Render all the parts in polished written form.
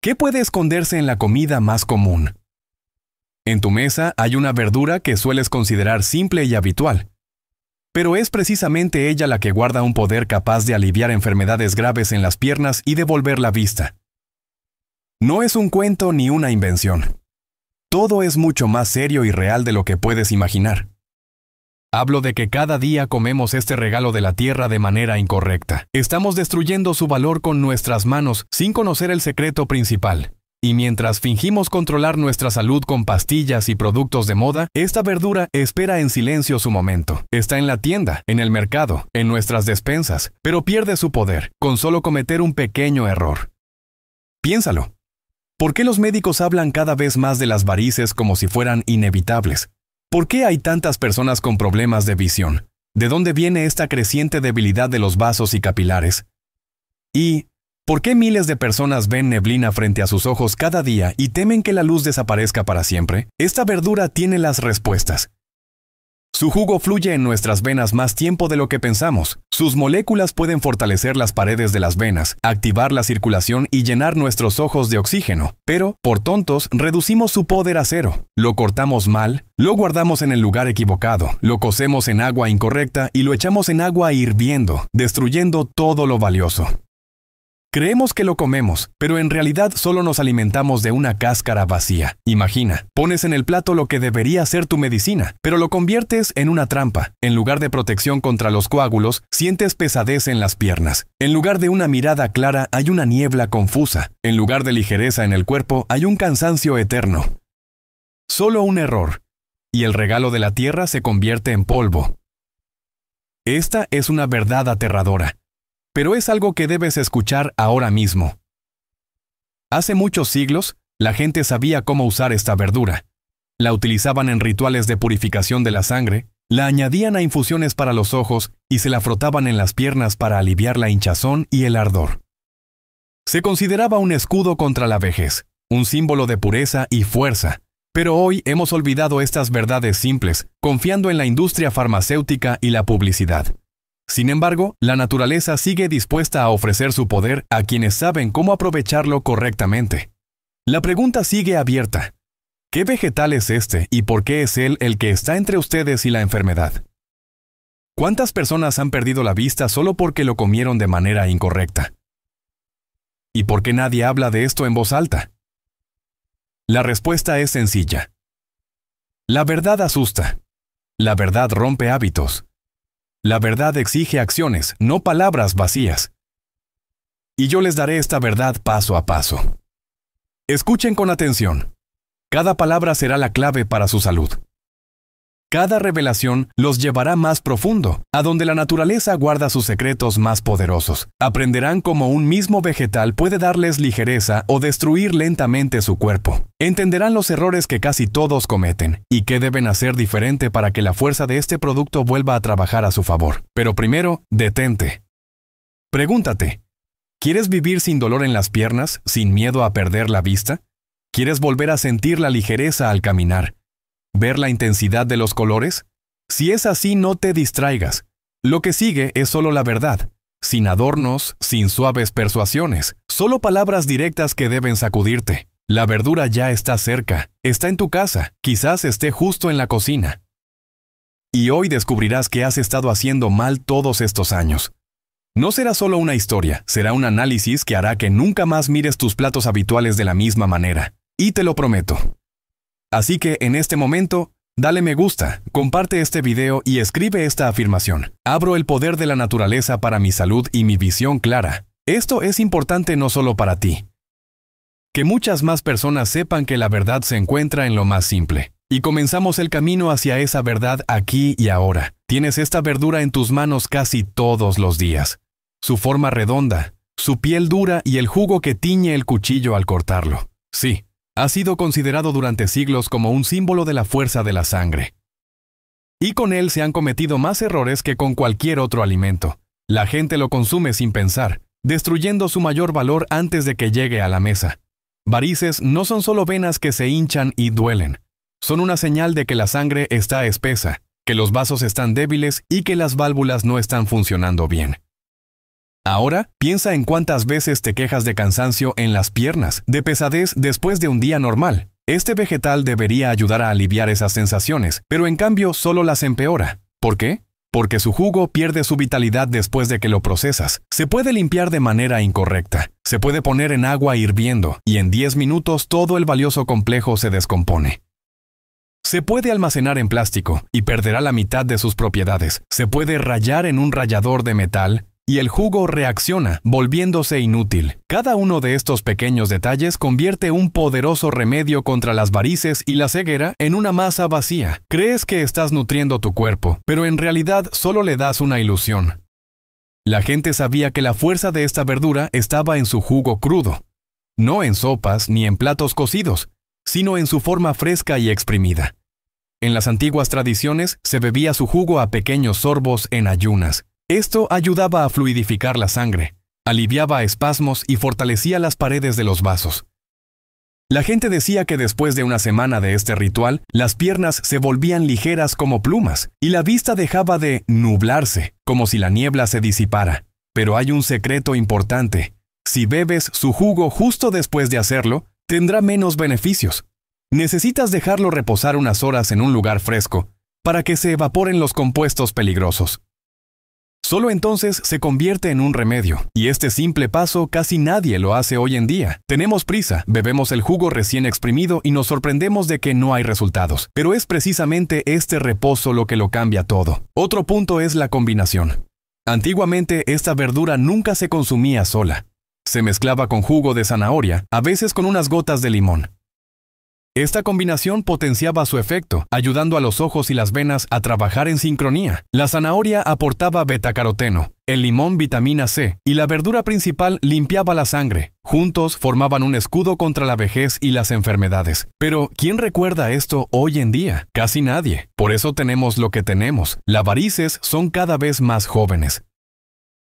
¿Qué puede esconderse en la comida más común? En tu mesa hay una verdura que sueles considerar simple y habitual, pero es precisamente ella la que guarda un poder capaz de aliviar enfermedades graves en las piernas y devolver la vista. No es un cuento ni una invención. Todo es mucho más serio y real de lo que puedes imaginar. Hablo de que cada día comemos este regalo de la tierra de manera incorrecta. Estamos destruyendo su valor con nuestras manos sin conocer el secreto principal. Y mientras fingimos controlar nuestra salud con pastillas y productos de moda, esta verdura espera en silencio su momento. Está en la tienda, en el mercado, en nuestras despensas, pero pierde su poder con solo cometer un pequeño error. Piénsalo. ¿Por qué los médicos hablan cada vez más de las varices como si fueran inevitables? ¿Por qué hay tantas personas con problemas de visión? ¿De dónde viene esta creciente debilidad de los vasos y capilares? ¿Y por qué miles de personas ven neblina frente a sus ojos cada día y temen que la luz desaparezca para siempre? Esta verdura tiene las respuestas. Su jugo fluye en nuestras venas más tiempo de lo que pensamos. Sus moléculas pueden fortalecer las paredes de las venas, activar la circulación y llenar nuestros ojos de oxígeno. Pero, por tontos, reducimos su poder a cero. Lo cortamos mal, lo guardamos en el lugar equivocado, lo cocemos en agua incorrecta y lo echamos en agua hirviendo, destruyendo todo lo valioso. Creemos que lo comemos, pero en realidad solo nos alimentamos de una cáscara vacía. Imagina, pones en el plato lo que debería ser tu medicina, pero lo conviertes en una trampa. En lugar de protección contra los coágulos, sientes pesadez en las piernas. En lugar de una mirada clara, hay una niebla confusa. En lugar de ligereza en el cuerpo, hay un cansancio eterno. Solo un error, y el regalo de la tierra se convierte en polvo. Esta es una verdad aterradora. Pero es algo que debes escuchar ahora mismo. Hace muchos siglos, la gente sabía cómo usar esta verdura. La utilizaban en rituales de purificación de la sangre, la añadían a infusiones para los ojos y se la frotaban en las piernas para aliviar la hinchazón y el ardor. Se consideraba un escudo contra la vejez, un símbolo de pureza y fuerza. Pero hoy hemos olvidado estas verdades simples, confiando en la industria farmacéutica y la publicidad. Sin embargo, la naturaleza sigue dispuesta a ofrecer su poder a quienes saben cómo aprovecharlo correctamente. La pregunta sigue abierta. ¿Qué vegetal es este y por qué es él el que está entre ustedes y la enfermedad? ¿Cuántas personas han perdido la vista solo porque lo comieron de manera incorrecta? ¿Y por qué nadie habla de esto en voz alta? La respuesta es sencilla. La verdad asusta. La verdad rompe hábitos. La verdad exige acciones, no palabras vacías. Y yo les daré esta verdad paso a paso. Escuchen con atención. Cada palabra será la clave para su salud. Cada revelación los llevará más profundo, a donde la naturaleza guarda sus secretos más poderosos. Aprenderán cómo un mismo vegetal puede darles ligereza o destruir lentamente su cuerpo. Entenderán los errores que casi todos cometen y qué deben hacer diferente para que la fuerza de este producto vuelva a trabajar a su favor. Pero primero, detente. Pregúntate, ¿quieres vivir sin dolor en las piernas, sin miedo a perder la vista? ¿Quieres volver a sentir la ligereza al caminar? ¿Ver la intensidad de los colores? Si es así, no te distraigas. Lo que sigue es solo la verdad, sin adornos, sin suaves persuasiones, solo palabras directas que deben sacudirte. La verdura ya está cerca, está en tu casa, quizás esté justo en la cocina. Y hoy descubrirás que has estado haciendo mal todos estos años. No será solo una historia, será un análisis que hará que nunca más mires tus platos habituales de la misma manera. Y te lo prometo. Así que en este momento, dale me gusta, comparte este video y escribe esta afirmación. Abro el poder de la naturaleza para mi salud y mi visión clara. Esto es importante no solo para ti. Que muchas más personas sepan que la verdad se encuentra en lo más simple. Y comenzamos el camino hacia esa verdad aquí y ahora. Tienes esta verdura en tus manos casi todos los días. Su forma redonda, su piel dura y el jugo que tiñe el cuchillo al cortarlo. Sí. Ha sido considerado durante siglos como un símbolo de la fuerza de la sangre. Y con él se han cometido más errores que con cualquier otro alimento. La gente lo consume sin pensar, destruyendo su mayor valor antes de que llegue a la mesa. Varices no son solo venas que se hinchan y duelen. Son una señal de que la sangre está espesa, que los vasos están débiles y que las válvulas no están funcionando bien. Ahora, piensa en cuántas veces te quejas de cansancio en las piernas, de pesadez después de un día normal. Este vegetal debería ayudar a aliviar esas sensaciones, pero en cambio solo las empeora. ¿Por qué? Porque su jugo pierde su vitalidad después de que lo procesas. Se puede limpiar de manera incorrecta. Se puede poner en agua hirviendo, y en 10 minutos todo el valioso complejo se descompone. Se puede almacenar en plástico, y perderá la mitad de sus propiedades. Se puede rallar en un rallador de metal, y el jugo reacciona, volviéndose inútil. Cada uno de estos pequeños detalles convierte un poderoso remedio contra las varices y la ceguera en una masa vacía. Crees que estás nutriendo tu cuerpo, pero en realidad solo le das una ilusión. La gente sabía que la fuerza de esta verdura estaba en su jugo crudo, no en sopas ni en platos cocidos, sino en su forma fresca y exprimida. En las antiguas tradiciones se bebía su jugo a pequeños sorbos en ayunas. Esto ayudaba a fluidificar la sangre, aliviaba espasmos y fortalecía las paredes de los vasos. La gente decía que después de una semana de este ritual, las piernas se volvían ligeras como plumas, y la vista dejaba de nublarse, como si la niebla se disipara. Pero hay un secreto importante. Si bebes su jugo justo después de hacerlo, tendrá menos beneficios. Necesitas dejarlo reposar unas horas en un lugar fresco, para que se evaporen los compuestos peligrosos. Solo entonces se convierte en un remedio, y este simple paso casi nadie lo hace hoy en día. Tenemos prisa, bebemos el jugo recién exprimido y nos sorprendemos de que no hay resultados. Pero es precisamente este reposo lo que lo cambia todo. Otro punto es la combinación. Antiguamente esta verdura nunca se consumía sola. Se mezclaba con jugo de zanahoria, a veces con unas gotas de limón. Esta combinación potenciaba su efecto, ayudando a los ojos y las venas a trabajar en sincronía. La zanahoria aportaba betacaroteno, el limón vitamina C, y la verdura principal limpiaba la sangre. Juntos formaban un escudo contra la vejez y las enfermedades. Pero, ¿quién recuerda esto hoy en día? Casi nadie. Por eso tenemos lo que tenemos. Las varices son cada vez más jóvenes.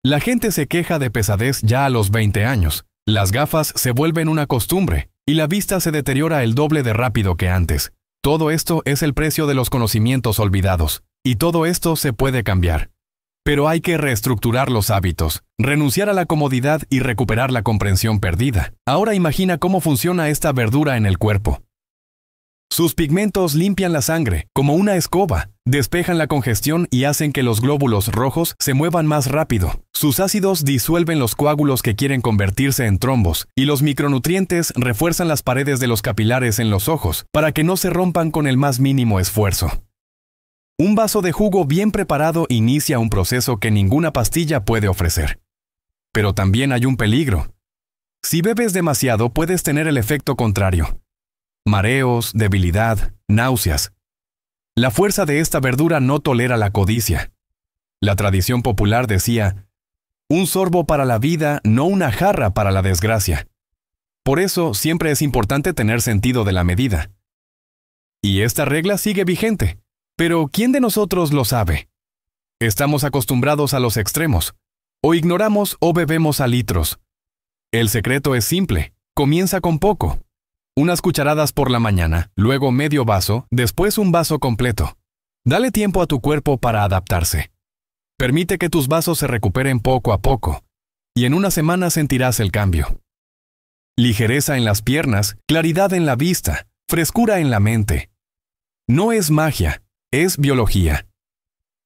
La gente se queja de pesadez ya a los 20 años. Las gafas se vuelven una costumbre, y la vista se deteriora el doble de rápido que antes. Todo esto es el precio de los conocimientos olvidados, y todo esto se puede cambiar. Pero hay que reestructurar los hábitos, renunciar a la comodidad y recuperar la comprensión perdida. Ahora imagina cómo funciona esta verdura en el cuerpo. Sus pigmentos limpian la sangre, como una escoba, despejan la congestión y hacen que los glóbulos rojos se muevan más rápido. Sus ácidos disuelven los coágulos que quieren convertirse en trombos, y los micronutrientes refuerzan las paredes de los capilares en los ojos, para que no se rompan con el más mínimo esfuerzo. Un vaso de jugo bien preparado inicia un proceso que ninguna pastilla puede ofrecer. Pero también hay un peligro. Si bebes demasiado, puedes tener el efecto contrario. Mareos, debilidad, náuseas. La fuerza de esta verdura no tolera la codicia. La tradición popular decía, un sorbo para la vida, no una jarra para la desgracia. Por eso siempre es importante tener sentido de la medida. Y esta regla sigue vigente. Pero ¿quién de nosotros lo sabe? Estamos acostumbrados a los extremos. O ignoramos o bebemos a litros. El secreto es simple. Comienza con poco. Unas cucharadas por la mañana, luego medio vaso, después un vaso completo. Dale tiempo a tu cuerpo para adaptarse. Permite que tus vasos se recuperen poco a poco, y en una semana sentirás el cambio. Ligereza en las piernas, claridad en la vista, frescura en la mente. No es magia, es biología.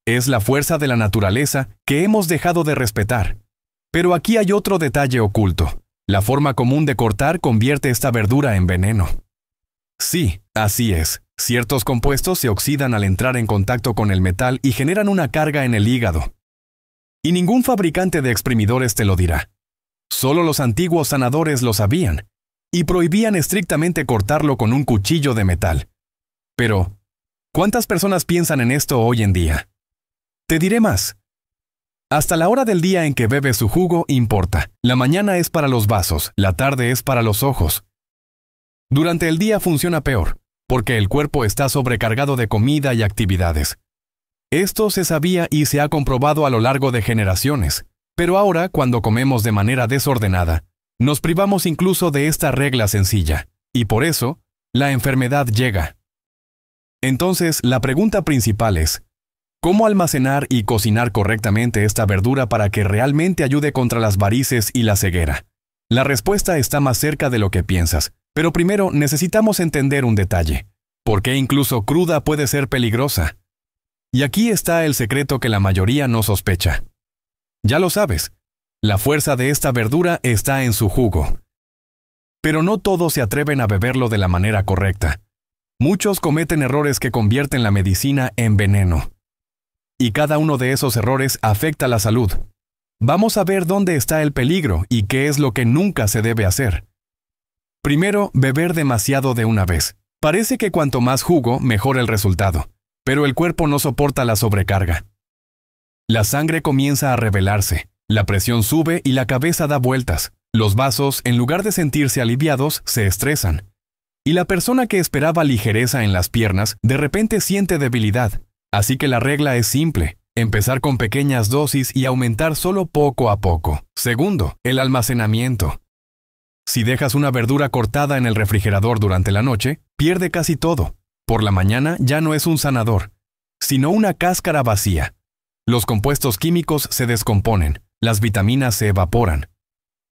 Es la fuerza de la naturaleza que hemos dejado de respetar. Pero aquí hay otro detalle oculto. La forma común de cortar convierte esta verdura en veneno. Sí, así es. Ciertos compuestos se oxidan al entrar en contacto con el metal y generan una carga en el hígado. Y ningún fabricante de exprimidores te lo dirá. Solo los antiguos sanadores lo sabían, y prohibían estrictamente cortarlo con un cuchillo de metal. Pero, ¿cuántas personas piensan en esto hoy en día? Te diré más. Hasta la hora del día en que bebes su jugo importa. La mañana es para los vasos, la tarde es para los ojos. Durante el día funciona peor, porque el cuerpo está sobrecargado de comida y actividades. Esto se sabía y se ha comprobado a lo largo de generaciones. Pero ahora, cuando comemos de manera desordenada, nos privamos incluso de esta regla sencilla. Y por eso, la enfermedad llega. Entonces, la pregunta principal es, ¿Cómo almacenar y cocinar correctamente esta verdura para que realmente ayude contra las varices y la ceguera? La respuesta está más cerca de lo que piensas, pero primero necesitamos entender un detalle. ¿Por qué incluso cruda puede ser peligrosa? Y aquí está el secreto que la mayoría no sospecha. Ya lo sabes, la fuerza de esta verdura está en su jugo. Pero no todos se atreven a beberlo de la manera correcta. Muchos cometen errores que convierten la medicina en veneno. Y cada uno de esos errores afecta la salud. Vamos a ver dónde está el peligro y qué es lo que nunca se debe hacer. Primero, beber demasiado de una vez. Parece que cuanto más jugo, mejor el resultado, pero el cuerpo no soporta la sobrecarga. La sangre comienza a rebelarse, la presión sube y la cabeza da vueltas. Los vasos, en lugar de sentirse aliviados, se estresan. Y la persona que esperaba ligereza en las piernas, de repente siente debilidad. Así que la regla es simple: empezar con pequeñas dosis y aumentar solo poco a poco. Segundo, el almacenamiento. Si dejas una verdura cortada en el refrigerador durante la noche, pierde casi todo. Por la mañana ya no es un sanador, sino una cáscara vacía. Los compuestos químicos se descomponen, las vitaminas se evaporan.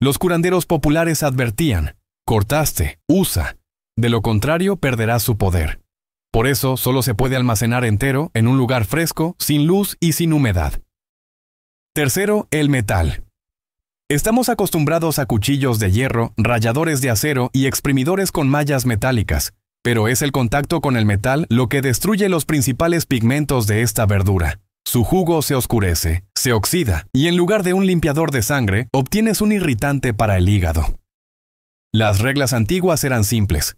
Los curanderos populares advertían: cortaste, usa. De lo contrario, perderás su poder. Por eso, solo se puede almacenar entero en un lugar fresco, sin luz y sin humedad. Tercero, el metal. Estamos acostumbrados a cuchillos de hierro, ralladores de acero y exprimidores con mallas metálicas, pero es el contacto con el metal lo que destruye los principales pigmentos de esta verdura. Su jugo se oscurece, se oxida, y en lugar de un limpiador de sangre, obtienes un irritante para el hígado. Las reglas antiguas eran simples: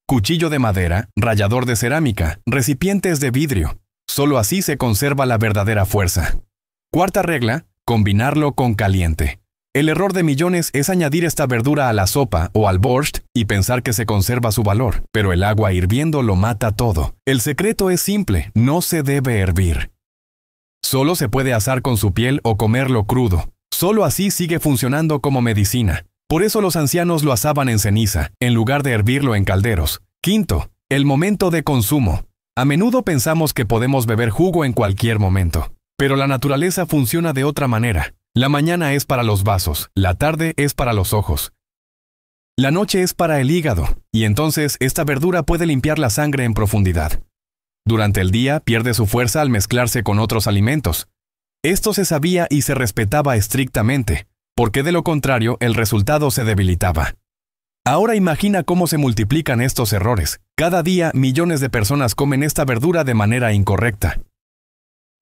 cuchillo de madera, rallador de cerámica, recipientes de vidrio. Solo así se conserva la verdadera fuerza. Cuarta regla: combinarlo con caliente. El error de millones es añadir esta verdura a la sopa o al borscht y pensar que se conserva su valor, pero el agua hirviendo lo mata todo. El secreto es simple: no se debe hervir. Solo se puede asar con su piel o comerlo crudo. Solo así sigue funcionando como medicina. Por eso los ancianos lo asaban en ceniza, en lugar de hervirlo en calderos. Quinto, el momento de consumo. A menudo pensamos que podemos beber jugo en cualquier momento, pero la naturaleza funciona de otra manera. La mañana es para los vasos, la tarde es para los ojos. La noche es para el hígado, y entonces esta verdura puede limpiar la sangre en profundidad. Durante el día pierde su fuerza al mezclarse con otros alimentos. Esto se sabía y se respetaba estrictamente, porque de lo contrario el resultado se debilitaba. Ahora imagina cómo se multiplican estos errores. Cada día millones de personas comen esta verdura de manera incorrecta.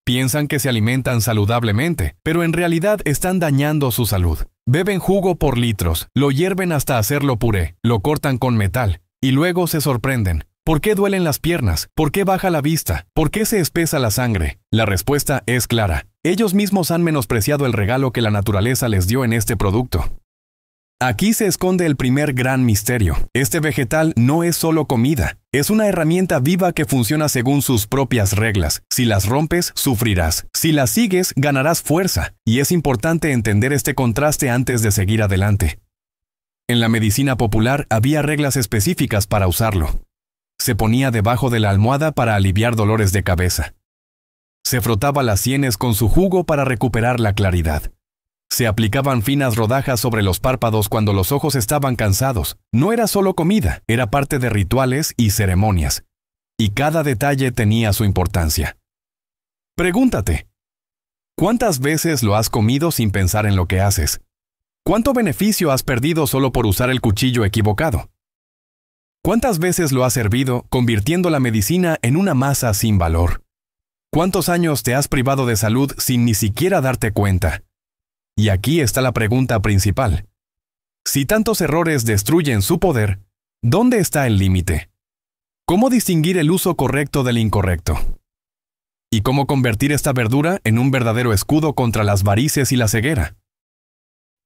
Piensan que se alimentan saludablemente, pero en realidad están dañando su salud. Beben jugo por litros, lo hierven hasta hacerlo puré, lo cortan con metal, y luego se sorprenden. ¿Por qué duelen las piernas? ¿Por qué baja la vista? ¿Por qué se espesa la sangre? La respuesta es clara: ellos mismos han menospreciado el regalo que la naturaleza les dio en este producto. Aquí se esconde el primer gran misterio. Este vegetal no es solo comida, es una herramienta viva que funciona según sus propias reglas. Si las rompes, sufrirás. Si las sigues, ganarás fuerza. Y es importante entender este contraste antes de seguir adelante. En la medicina popular había reglas específicas para usarlo. Se ponía debajo de la almohada para aliviar dolores de cabeza. Se frotaba las sienes con su jugo para recuperar la claridad. Se aplicaban finas rodajas sobre los párpados cuando los ojos estaban cansados. No era solo comida, era parte de rituales y ceremonias. Y cada detalle tenía su importancia. Pregúntate: ¿cuántas veces lo has comido sin pensar en lo que haces? ¿Cuánto beneficio has perdido solo por usar el cuchillo equivocado? ¿Cuántas veces lo has servido, convirtiendo la medicina en una masa sin valor? ¿Cuántos años te has privado de salud sin ni siquiera darte cuenta? Y aquí está la pregunta principal. Si tantos errores destruyen su poder, ¿dónde está el límite? ¿Cómo distinguir el uso correcto del incorrecto? ¿Y cómo convertir esta verdura en un verdadero escudo contra las varices y la ceguera?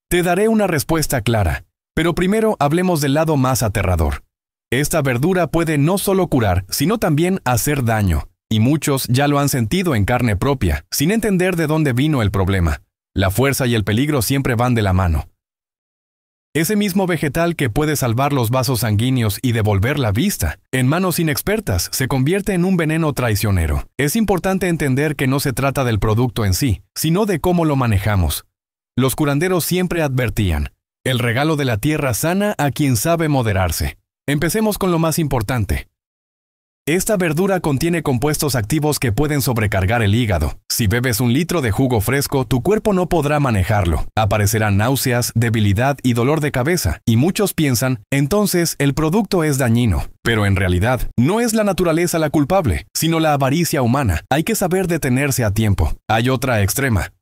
Te daré una respuesta clara, pero primero hablemos del lado más aterrador. Esta verdura puede no solo curar, sino también hacer daño, y muchos ya lo han sentido en carne propia, sin entender de dónde vino el problema. La fuerza y el peligro siempre van de la mano. Ese mismo vegetal que puede salvar los vasos sanguíneos y devolver la vista, en manos inexpertas, se convierte en un veneno traicionero. Es importante entender que no se trata del producto en sí, sino de cómo lo manejamos. Los curanderos siempre advertían: el regalo de la tierra sana a quien sabe moderarse. Empecemos con lo más importante. Esta verdura contiene compuestos activos que pueden sobrecargar el hígado. Si bebes 1 litro de jugo fresco, tu cuerpo no podrá manejarlo. Aparecerán náuseas, debilidad y dolor de cabeza. Y muchos piensan, entonces el producto es dañino. Pero en realidad, no es la naturaleza la culpable, sino la avaricia humana. Hay que saber detenerse a tiempo. Hay otra extrema.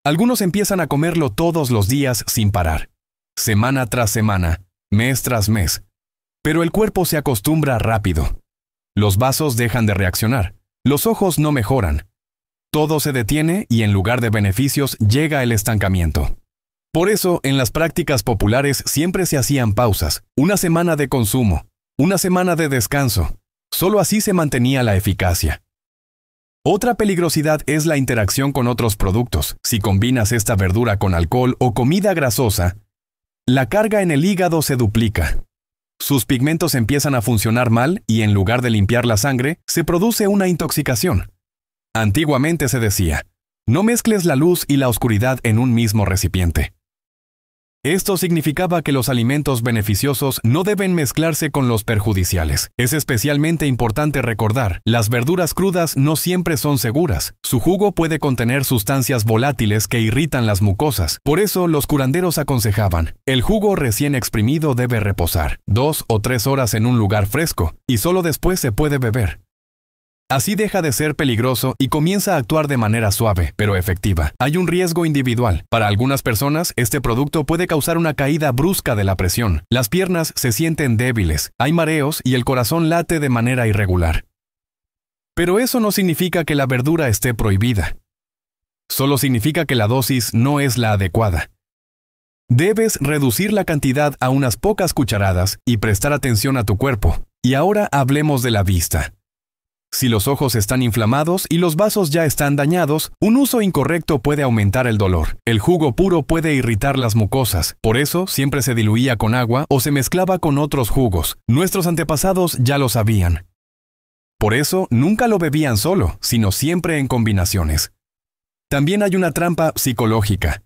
Algunos empiezan a comerlo todos los días sin parar. Semana tras semana, mes tras mes. Pero el cuerpo se acostumbra rápido. Los vasos dejan de reaccionar, los ojos no mejoran. Todo se detiene y en lugar de beneficios llega el estancamiento. Por eso, en las prácticas populares siempre se hacían pausas, 1 semana de consumo, 1 semana de descanso. Solo así se mantenía la eficacia. Otra peligrosidad es la interacción con otros productos. Si combinas esta verdura con alcohol o comida grasosa, la carga en el hígado se duplica. Sus pigmentos empiezan a funcionar mal y en lugar de limpiar la sangre, se produce una intoxicación. Antiguamente se decía: no mezcles la luz y la oscuridad en un mismo recipiente. Esto significaba que los alimentos beneficiosos no deben mezclarse con los perjudiciales. Es especialmente importante recordar, las verduras crudas no siempre son seguras. Su jugo puede contener sustancias volátiles que irritan las mucosas. Por eso, los curanderos aconsejaban: el jugo recién exprimido debe reposar 2 o 3 horas en un lugar fresco, y solo después se puede beber. Así deja de ser peligroso y comienza a actuar de manera suave, pero efectiva. Hay un riesgo individual. Para algunas personas, este producto puede causar una caída brusca de la presión. Las piernas se sienten débiles, hay mareos y el corazón late de manera irregular. Pero eso no significa que la verdura esté prohibida. Solo significa que la dosis no es la adecuada. Debes reducir la cantidad a unas pocas cucharadas y prestar atención a tu cuerpo. Y ahora hablemos de la vista. Si los ojos están inflamados y los vasos ya están dañados, un uso incorrecto puede aumentar el dolor. El jugo puro puede irritar las mucosas. Por eso, siempre se diluía con agua o se mezclaba con otros jugos. Nuestros antepasados ya lo sabían. Por eso, nunca lo bebían solo, sino siempre en combinaciones. También hay una trampa psicológica.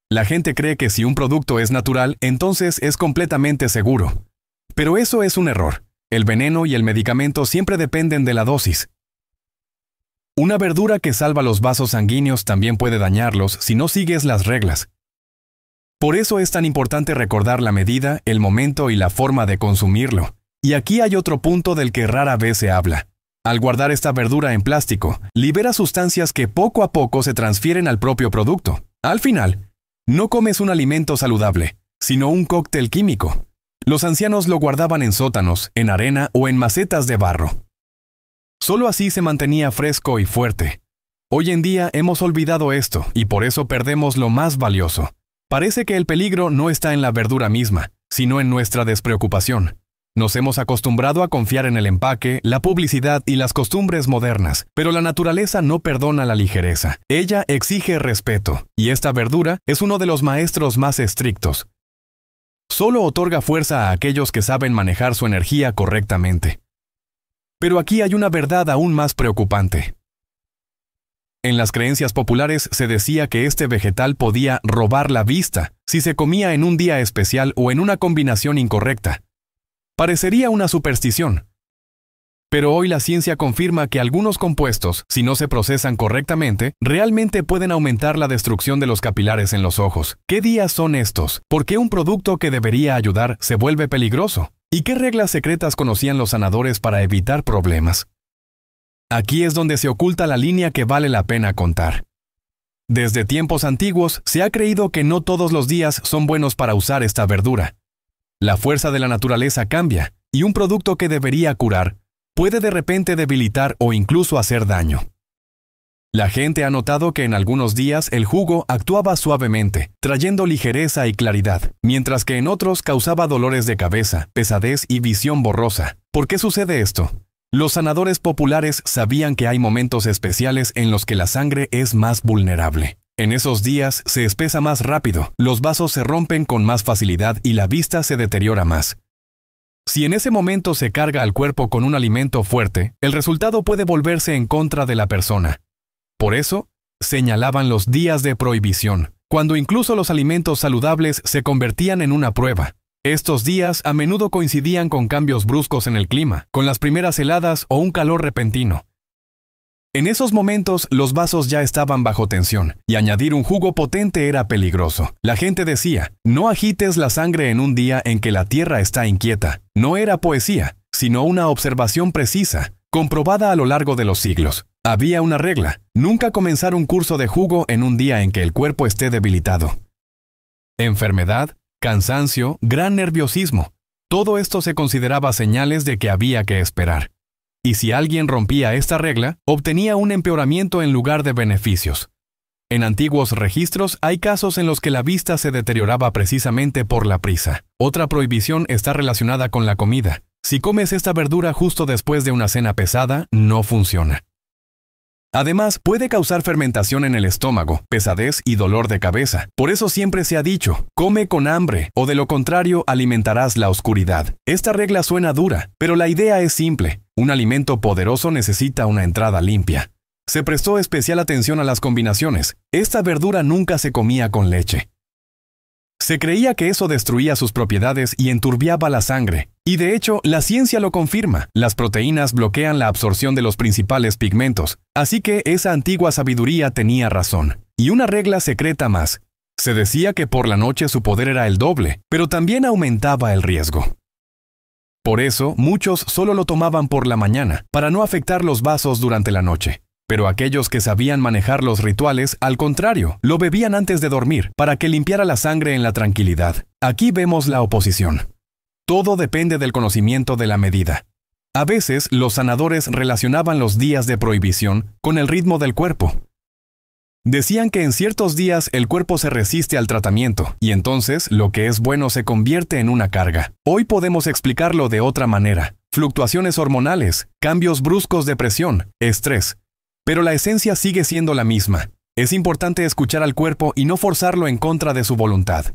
La gente cree que si un producto es natural, entonces es completamente seguro. Pero eso es un error. El veneno y el medicamento siempre dependen de la dosis. Una verdura que salva los vasos sanguíneos también puede dañarlos si no sigues las reglas. Por eso es tan importante recordar la medida, el momento y la forma de consumirlo. Y aquí hay otro punto del que rara vez se habla. Al guardar esta verdura en plástico, libera sustancias que poco a poco se transfieren al propio producto. Al final, no comes un alimento saludable, sino un cóctel químico. Los ancianos lo guardaban en sótanos, en arena o en macetas de barro. Solo así se mantenía fresco y fuerte. Hoy en día hemos olvidado esto y por eso perdemos lo más valioso. Parece que el peligro no está en la verdura misma, sino en nuestra despreocupación. Nos hemos acostumbrado a confiar en el empaque, la publicidad y las costumbres modernas, pero la naturaleza no perdona la ligereza. Ella exige respeto, y esta verdura es uno de los maestros más estrictos. Solo otorga fuerza a aquellos que saben manejar su energía correctamente. Pero aquí hay una verdad aún más preocupante. En las creencias populares se decía que este vegetal podía robar la vista si se comía en un día especial o en una combinación incorrecta. Parecería una superstición. Pero hoy la ciencia confirma que algunos compuestos, si no se procesan correctamente, realmente pueden aumentar la destrucción de los capilares en los ojos. ¿Qué días son estos? ¿Por qué un producto que debería ayudar se vuelve peligroso? ¿Y qué reglas secretas conocían los sanadores para evitar problemas? Aquí es donde se oculta la línea que vale la pena contar. Desde tiempos antiguos se ha creído que no todos los días son buenos para usar esta verdura. La fuerza de la naturaleza cambia, y un producto que debería curar puede de repente debilitar o incluso hacer daño. La gente ha notado que en algunos días el jugo actuaba suavemente, trayendo ligereza y claridad, mientras que en otros causaba dolores de cabeza, pesadez y visión borrosa. ¿Por qué sucede esto? Los sanadores populares sabían que hay momentos especiales en los que la sangre es más vulnerable. En esos días se espesa más rápido, los vasos se rompen con más facilidad y la vista se deteriora más. Si en ese momento se carga al cuerpo con un alimento fuerte, el resultado puede volverse en contra de la persona. Por eso, señalaban los días de prohibición, cuando incluso los alimentos saludables se convertían en una prueba. Estos días a menudo coincidían con cambios bruscos en el clima, con las primeras heladas o un calor repentino. En esos momentos, los vasos ya estaban bajo tensión, y añadir un jugo potente era peligroso. La gente decía, no agites la sangre en un día en que la tierra está inquieta. No era poesía, sino una observación precisa, comprobada a lo largo de los siglos. Había una regla, nunca comenzar un curso de jugo en un día en que el cuerpo esté debilitado. Enfermedad, cansancio, gran nerviosismo, todo esto se consideraba señales de que había que esperar. Y si alguien rompía esta regla, obtenía un empeoramiento en lugar de beneficios. En antiguos registros hay casos en los que la vista se deterioraba precisamente por la prisa. Otra prohibición está relacionada con la comida. Si comes esta verdura justo después de una cena pesada, no funciona. Además, puede causar fermentación en el estómago, pesadez y dolor de cabeza. Por eso siempre se ha dicho, come con hambre, o de lo contrario alimentarás la oscuridad. Esta regla suena dura, pero la idea es simple. Un alimento poderoso necesita una entrada limpia. Se prestó especial atención a las combinaciones. Esta verdura nunca se comía con leche. Se creía que eso destruía sus propiedades y enturbiaba la sangre. Y de hecho, la ciencia lo confirma. Las proteínas bloquean la absorción de los principales pigmentos. Así que esa antigua sabiduría tenía razón. Y una regla secreta más. Se decía que por la noche su poder era el doble, pero también aumentaba el riesgo. Por eso, muchos solo lo tomaban por la mañana, para no afectar los vasos durante la noche. Pero aquellos que sabían manejar los rituales, al contrario, lo bebían antes de dormir, para que limpiara la sangre en la tranquilidad. Aquí vemos la oposición. Todo depende del conocimiento de la medida. A veces, los sanadores relacionaban los días de prohibición con el ritmo del cuerpo. Decían que en ciertos días el cuerpo se resiste al tratamiento, y entonces lo que es bueno se convierte en una carga. Hoy podemos explicarlo de otra manera. Fluctuaciones hormonales, cambios bruscos de presión, estrés. Pero la esencia sigue siendo la misma. Es importante escuchar al cuerpo y no forzarlo en contra de su voluntad.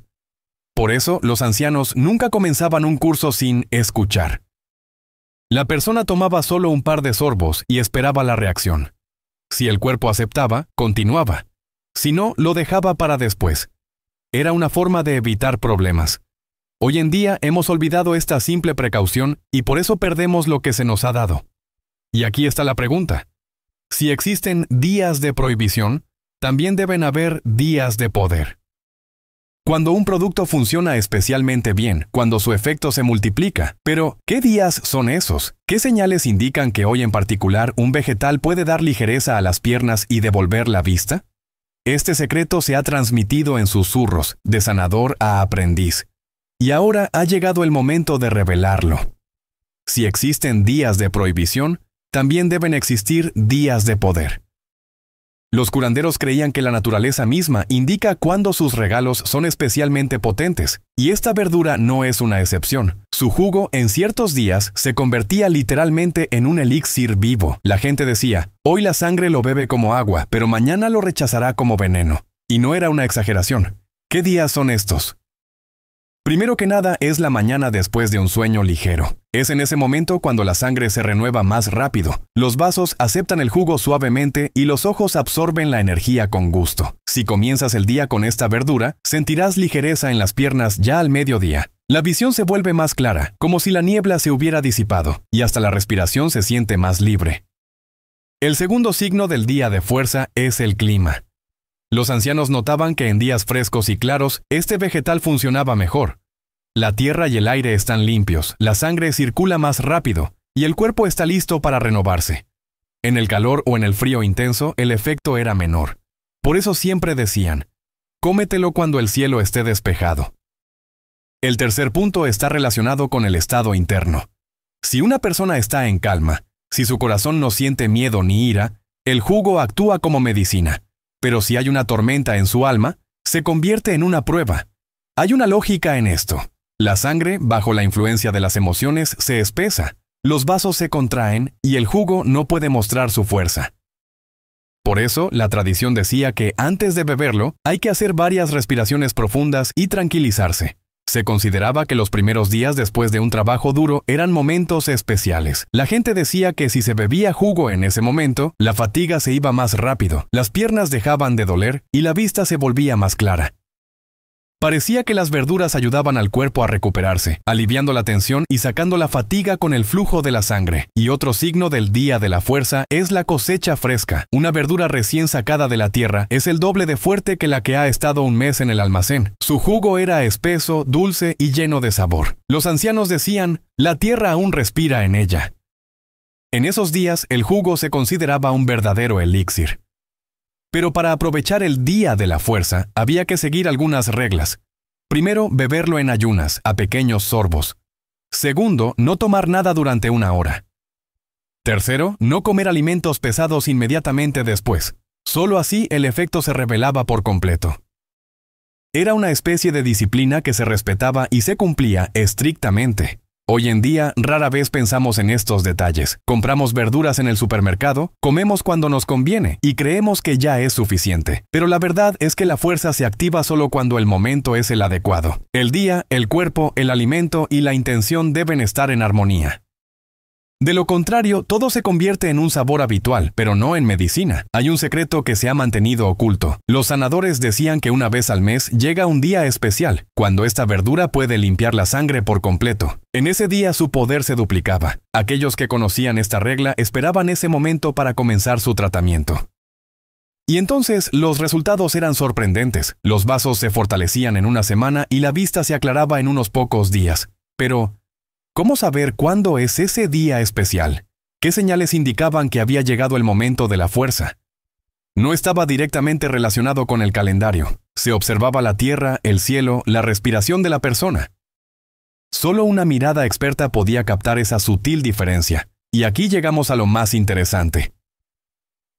Por eso, los ancianos nunca comenzaban un curso sin escuchar. La persona tomaba solo un par de sorbos y esperaba la reacción. Si el cuerpo aceptaba, continuaba. Si no, lo dejaba para después. Era una forma de evitar problemas. Hoy en día hemos olvidado esta simple precaución y por eso perdemos lo que se nos ha dado. Y aquí está la pregunta. Si existen días de prohibición, también deben haber días de poder. Cuando un producto funciona especialmente bien, cuando su efecto se multiplica. Pero, ¿qué días son esos? ¿Qué señales indican que hoy en particular un vegetal puede dar ligereza a las piernas y devolver la vista? Este secreto se ha transmitido en susurros, de sanador a aprendiz. Y ahora ha llegado el momento de revelarlo. Si existen días de prohibición, también deben existir días de poder. Los curanderos creían que la naturaleza misma indica cuándo sus regalos son especialmente potentes, y esta verdura no es una excepción. Su jugo en ciertos días se convertía literalmente en un elixir vivo. La gente decía, hoy la sangre lo bebe como agua, pero mañana lo rechazará como veneno. Y no era una exageración. ¿Qué días son estos? Primero que nada es la mañana después de un sueño ligero. Es en ese momento cuando la sangre se renueva más rápido. Los vasos aceptan el jugo suavemente y los ojos absorben la energía con gusto. Si comienzas el día con esta verdura, sentirás ligereza en las piernas ya al mediodía. La visión se vuelve más clara, como si la niebla se hubiera disipado, y hasta la respiración se siente más libre. El segundo signo del día de fuerza es el clima. Los ancianos notaban que en días frescos y claros, este vegetal funcionaba mejor. La tierra y el aire están limpios, la sangre circula más rápido, y el cuerpo está listo para renovarse. En el calor o en el frío intenso, el efecto era menor. Por eso siempre decían, cómetelo cuando el cielo esté despejado. El tercer punto está relacionado con el estado interno. Si una persona está en calma, si su corazón no siente miedo ni ira, el jugo actúa como medicina. Pero si hay una tormenta en su alma, se convierte en una prueba. Hay una lógica en esto. La sangre, bajo la influencia de las emociones, se espesa. Los vasos se contraen y el jugo no puede mostrar su fuerza. Por eso, la tradición decía que antes de beberlo, hay que hacer varias respiraciones profundas y tranquilizarse. Se consideraba que los primeros días después de un trabajo duro eran momentos especiales. La gente decía que si se bebía jugo en ese momento, la fatiga se iba más rápido, las piernas dejaban de doler y la vista se volvía más clara. Parecía que las verduras ayudaban al cuerpo a recuperarse, aliviando la tensión y sacando la fatiga con el flujo de la sangre. Y otro signo del día de la fuerza es la cosecha fresca. Una verdura recién sacada de la tierra es el doble de fuerte que la que ha estado un mes en el almacén. Su jugo era espeso, dulce y lleno de sabor. Los ancianos decían, la tierra aún respira en ella. En esos días, el jugo se consideraba un verdadero elixir. Pero para aprovechar el día de la fuerza, había que seguir algunas reglas. Primero, beberlo en ayunas, a pequeños sorbos. Segundo, no tomar nada durante una hora. Tercero, no comer alimentos pesados inmediatamente después. Solo así el efecto se revelaba por completo. Era una especie de disciplina que se respetaba y se cumplía estrictamente. Hoy en día, rara vez pensamos en estos detalles. Compramos verduras en el supermercado, comemos cuando nos conviene y creemos que ya es suficiente. Pero la verdad es que la fuerza se activa solo cuando el momento es el adecuado. El día, el cuerpo, el alimento y la intención deben estar en armonía. De lo contrario, todo se convierte en un sabor habitual, pero no en medicina. Hay un secreto que se ha mantenido oculto. Los sanadores decían que una vez al mes llega un día especial, cuando esta verdura puede limpiar la sangre por completo. En ese día su poder se duplicaba. Aquellos que conocían esta regla esperaban ese momento para comenzar su tratamiento. Y entonces los resultados eran sorprendentes. Los vasos se fortalecían en una semana y la vista se aclaraba en unos pocos días. Pero ¿cómo saber cuándo es ese día especial? ¿Qué señales indicaban que había llegado el momento de la fuerza? No estaba directamente relacionado con el calendario. Se observaba la tierra, el cielo, la respiración de la persona. Solo una mirada experta podía captar esa sutil diferencia. Y aquí llegamos a lo más interesante.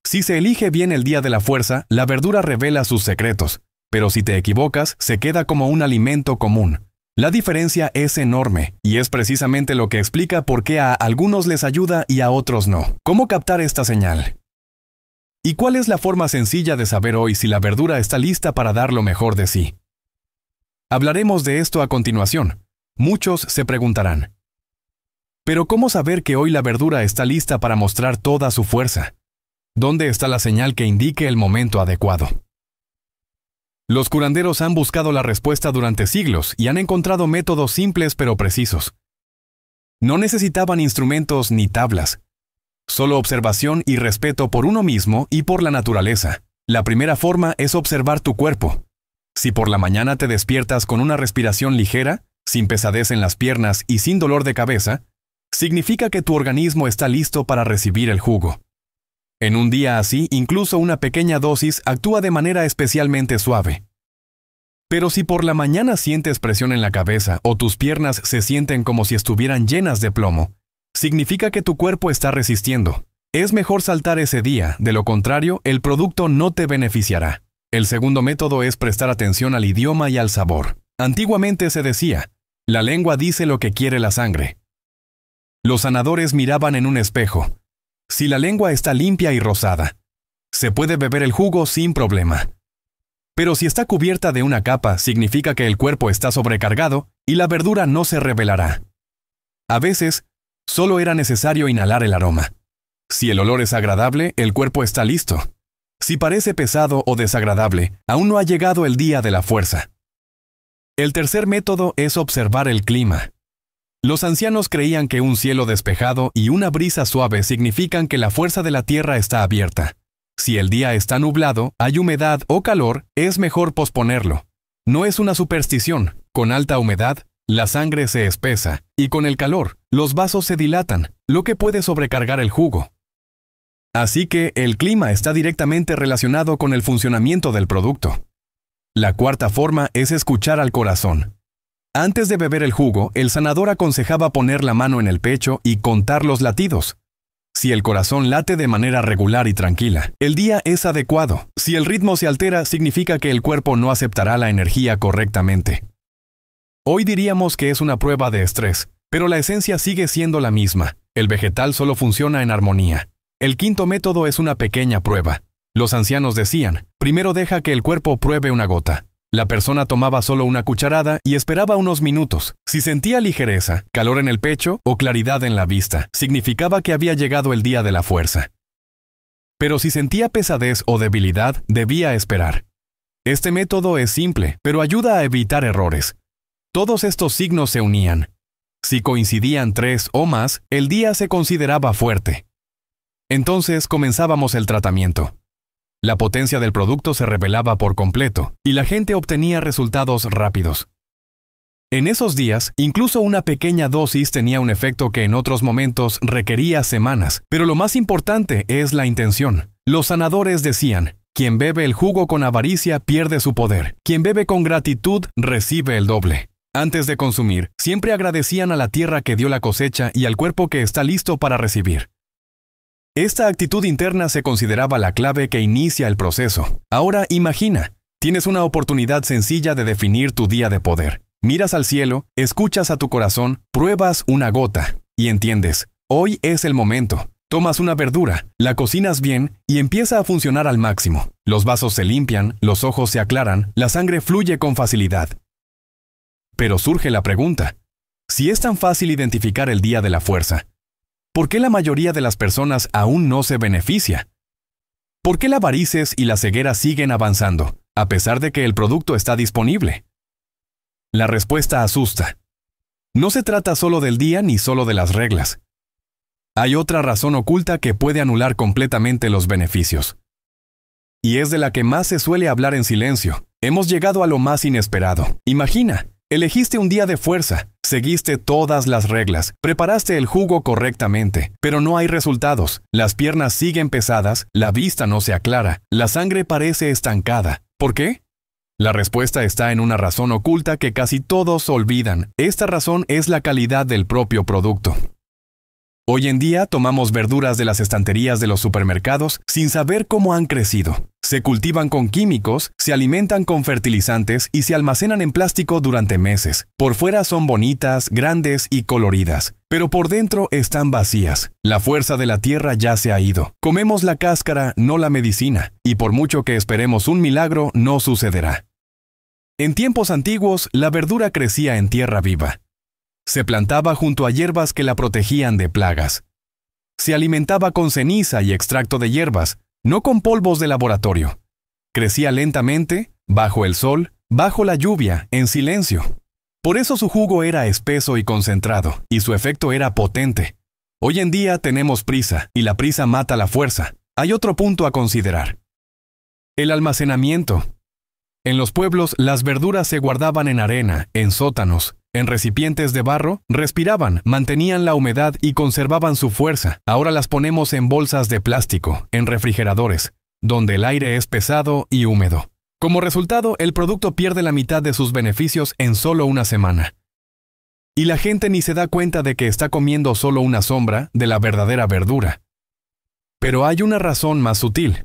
Si se elige bien el día de la fuerza, la verdura revela sus secretos. Pero si te equivocas, se queda como un alimento común. La diferencia es enorme, y es precisamente lo que explica por qué a algunos les ayuda y a otros no. ¿Cómo captar esta señal? ¿Y cuál es la forma sencilla de saber hoy si la verdura está lista para dar lo mejor de sí? Hablaremos de esto a continuación. Muchos se preguntarán, ¿pero cómo saber que hoy la verdura está lista para mostrar toda su fuerza? ¿Dónde está la señal que indique el momento adecuado? Los curanderos han buscado la respuesta durante siglos y han encontrado métodos simples pero precisos. No necesitaban instrumentos ni tablas, solo observación y respeto por uno mismo y por la naturaleza. La primera forma es observar tu cuerpo. Si por la mañana te despiertas con una respiración ligera, sin pesadez en las piernas y sin dolor de cabeza, significa que tu organismo está listo para recibir el jugo. En un día así, incluso una pequeña dosis actúa de manera especialmente suave. Pero si por la mañana sientes presión en la cabeza o tus piernas se sienten como si estuvieran llenas de plomo, significa que tu cuerpo está resistiendo. Es mejor saltar ese día, de lo contrario, el producto no te beneficiará. El segundo método es prestar atención al idioma y al sabor. Antiguamente se decía, la lengua dice lo que quiere la sangre. Los sanadores miraban en un espejo. Si la lengua está limpia y rosada, se puede beber el jugo sin problema. Pero si está cubierta de una capa, significa que el cuerpo está sobrecargado y la verdura no se revelará. A veces, solo era necesario inhalar el aroma. Si el olor es agradable, el cuerpo está listo. Si parece pesado o desagradable, aún no ha llegado el día de la fuerza. El tercer método es observar el clima. Los ancianos creían que un cielo despejado y una brisa suave significan que la fuerza de la tierra está abierta. Si el día está nublado, hay humedad o calor, es mejor posponerlo. No es una superstición. Con alta humedad, la sangre se espesa, y con el calor, los vasos se dilatan, lo que puede sobrecargar el jugo. Así que el clima está directamente relacionado con el funcionamiento del producto. La cuarta forma es escuchar al corazón. Antes de beber el jugo, el sanador aconsejaba poner la mano en el pecho y contar los latidos. Si el corazón late de manera regular y tranquila, el día es adecuado. Si el ritmo se altera, significa que el cuerpo no aceptará la energía correctamente. Hoy diríamos que es una prueba de estrés, pero la esencia sigue siendo la misma. El vegetal solo funciona en armonía. El quinto método es una pequeña prueba. Los ancianos decían, primero deja que el cuerpo pruebe una gota. La persona tomaba solo una cucharada y esperaba unos minutos. Si sentía ligereza, calor en el pecho o claridad en la vista, significaba que había llegado el día de la fuerza. Pero si sentía pesadez o debilidad, debía esperar. Este método es simple, pero ayuda a evitar errores. Todos estos signos se unían. Si coincidían 3 o más, el día se consideraba fuerte. Entonces comenzábamos el tratamiento. La potencia del producto se revelaba por completo, y la gente obtenía resultados rápidos. En esos días, incluso una pequeña dosis tenía un efecto que en otros momentos requería semanas, pero lo más importante es la intención. Los sanadores decían, quien bebe el jugo con avaricia pierde su poder, quien bebe con gratitud recibe el doble. Antes de consumir, siempre agradecían a la tierra que dio la cosecha y al cuerpo que está listo para recibir. Esta actitud interna se consideraba la clave que inicia el proceso. Ahora imagina, tienes una oportunidad sencilla de definir tu día de poder. Miras al cielo, escuchas a tu corazón, pruebas una gota y entiendes, hoy es el momento. Tomas una verdura, la cocinas bien y empieza a funcionar al máximo. Los vasos se limpian, los ojos se aclaran, la sangre fluye con facilidad. Pero surge la pregunta, si es tan fácil identificar el día de la fuerza, ¿por qué la mayoría de las personas aún no se beneficia? ¿Por qué la varices y la ceguera siguen avanzando, a pesar de que el producto está disponible? La respuesta asusta. No se trata solo del día ni solo de las reglas. Hay otra razón oculta que puede anular completamente los beneficios. Y es de la que más se suele hablar en silencio. Hemos llegado a lo más inesperado. Imagina, elegiste un día de fuerza, seguiste todas las reglas, preparaste el jugo correctamente, pero no hay resultados. Las piernas siguen pesadas, la vista no se aclara, la sangre parece estancada. ¿Por qué? La respuesta está en una razón oculta que casi todos olvidan. Esta razón es la calidad del propio producto. Hoy en día tomamos verduras de las estanterías de los supermercados sin saber cómo han crecido. Se cultivan con químicos, se alimentan con fertilizantes y se almacenan en plástico durante meses. Por fuera son bonitas, grandes y coloridas, pero por dentro están vacías. La fuerza de la tierra ya se ha ido. Comemos la cáscara, no la medicina, y por mucho que esperemos un milagro, no sucederá. En tiempos antiguos, la verdura crecía en tierra viva. Se plantaba junto a hierbas que la protegían de plagas. Se alimentaba con ceniza y extracto de hierbas, no con polvos de laboratorio. Crecía lentamente, bajo el sol, bajo la lluvia, en silencio. Por eso su jugo era espeso y concentrado, y su efecto era potente. Hoy en día tenemos prisa, y la prisa mata la fuerza. Hay otro punto a considerar. El almacenamiento. En los pueblos, las verduras se guardaban en arena, en sótanos, en recipientes de barro, respiraban, mantenían la humedad y conservaban su fuerza. Ahora las ponemos en bolsas de plástico, en refrigeradores, donde el aire es pesado y húmedo. Como resultado, el producto pierde la mitad de sus beneficios en solo una semana. Y la gente ni se da cuenta de que está comiendo solo una sombra de la verdadera verdura. Pero hay una razón más sutil.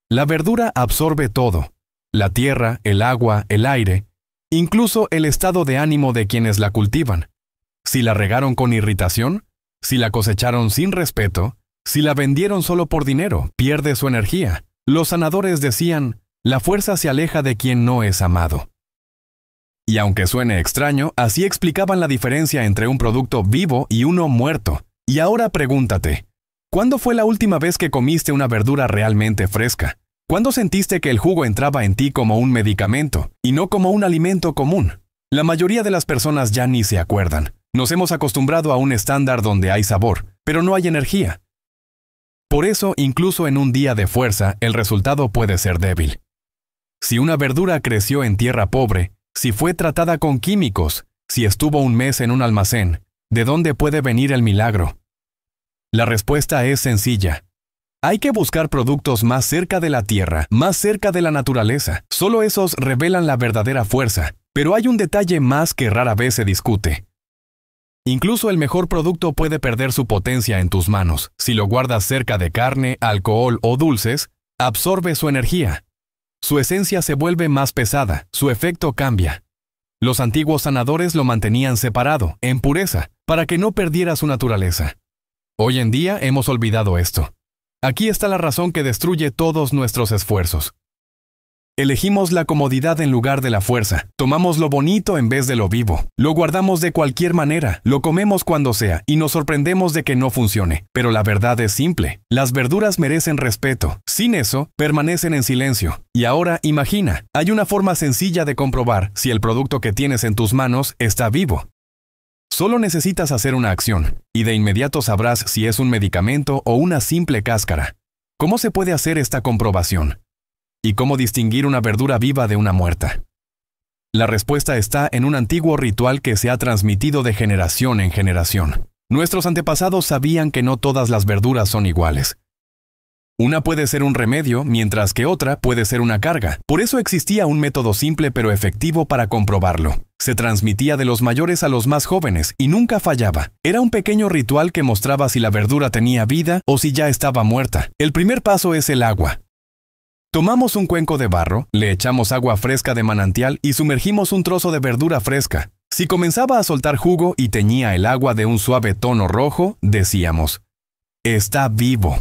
La verdura absorbe todo. La tierra, el agua, el aire, incluso el estado de ánimo de quienes la cultivan. Si la regaron con irritación, si la cosecharon sin respeto, si la vendieron solo por dinero, pierde su energía. Los sanadores decían, la fuerza se aleja de quien no es amado. Y aunque suene extraño, así explicaban la diferencia entre un producto vivo y uno muerto. Y ahora pregúntate, ¿cuándo fue la última vez que comiste una verdura realmente fresca? ¿Cuándo sentiste que el jugo entraba en ti como un medicamento y no como un alimento común? La mayoría de las personas ya ni se acuerdan. Nos hemos acostumbrado a un estándar donde hay sabor, pero no hay energía. Por eso, incluso en un día de fuerza, el resultado puede ser débil. Si una verdura creció en tierra pobre, si fue tratada con químicos, si estuvo un mes en un almacén, ¿de dónde puede venir el milagro? La respuesta es sencilla. Hay que buscar productos más cerca de la tierra, más cerca de la naturaleza. Solo esos revelan la verdadera fuerza. Pero hay un detalle más que rara vez se discute. Incluso el mejor producto puede perder su potencia en tus manos. Si lo guardas cerca de carne, alcohol o dulces, absorbe su energía. Su esencia se vuelve más pesada, su efecto cambia. Los antiguos sanadores lo mantenían separado, en pureza, para que no perdiera su naturaleza. Hoy en día hemos olvidado esto. Aquí está la razón que destruye todos nuestros esfuerzos. Elegimos la comodidad en lugar de la fuerza. Tomamos lo bonito en vez de lo vivo. Lo guardamos de cualquier manera, lo comemos cuando sea y nos sorprendemos de que no funcione. Pero la verdad es simple. Las verduras merecen respeto. Sin eso, permanecen en silencio. Y ahora imagina, hay una forma sencilla de comprobar si el producto que tienes en tus manos está vivo. Solo necesitas hacer una acción, y de inmediato sabrás si es un medicamento o una simple cáscara. ¿Cómo se puede hacer esta comprobación? ¿Y cómo distinguir una verdura viva de una muerta? La respuesta está en un antiguo ritual que se ha transmitido de generación en generación. Nuestros antepasados sabían que no todas las verduras son iguales. Una puede ser un remedio, mientras que otra puede ser una carga. Por eso existía un método simple pero efectivo para comprobarlo. Se transmitía de los mayores a los más jóvenes y nunca fallaba. Era un pequeño ritual que mostraba si la verdura tenía vida o si ya estaba muerta. El primer paso es el agua. Tomamos un cuenco de barro, le echamos agua fresca de manantial y sumergimos un trozo de verdura fresca. Si comenzaba a soltar jugo y teñía el agua de un suave tono rojo, decíamos, está vivo.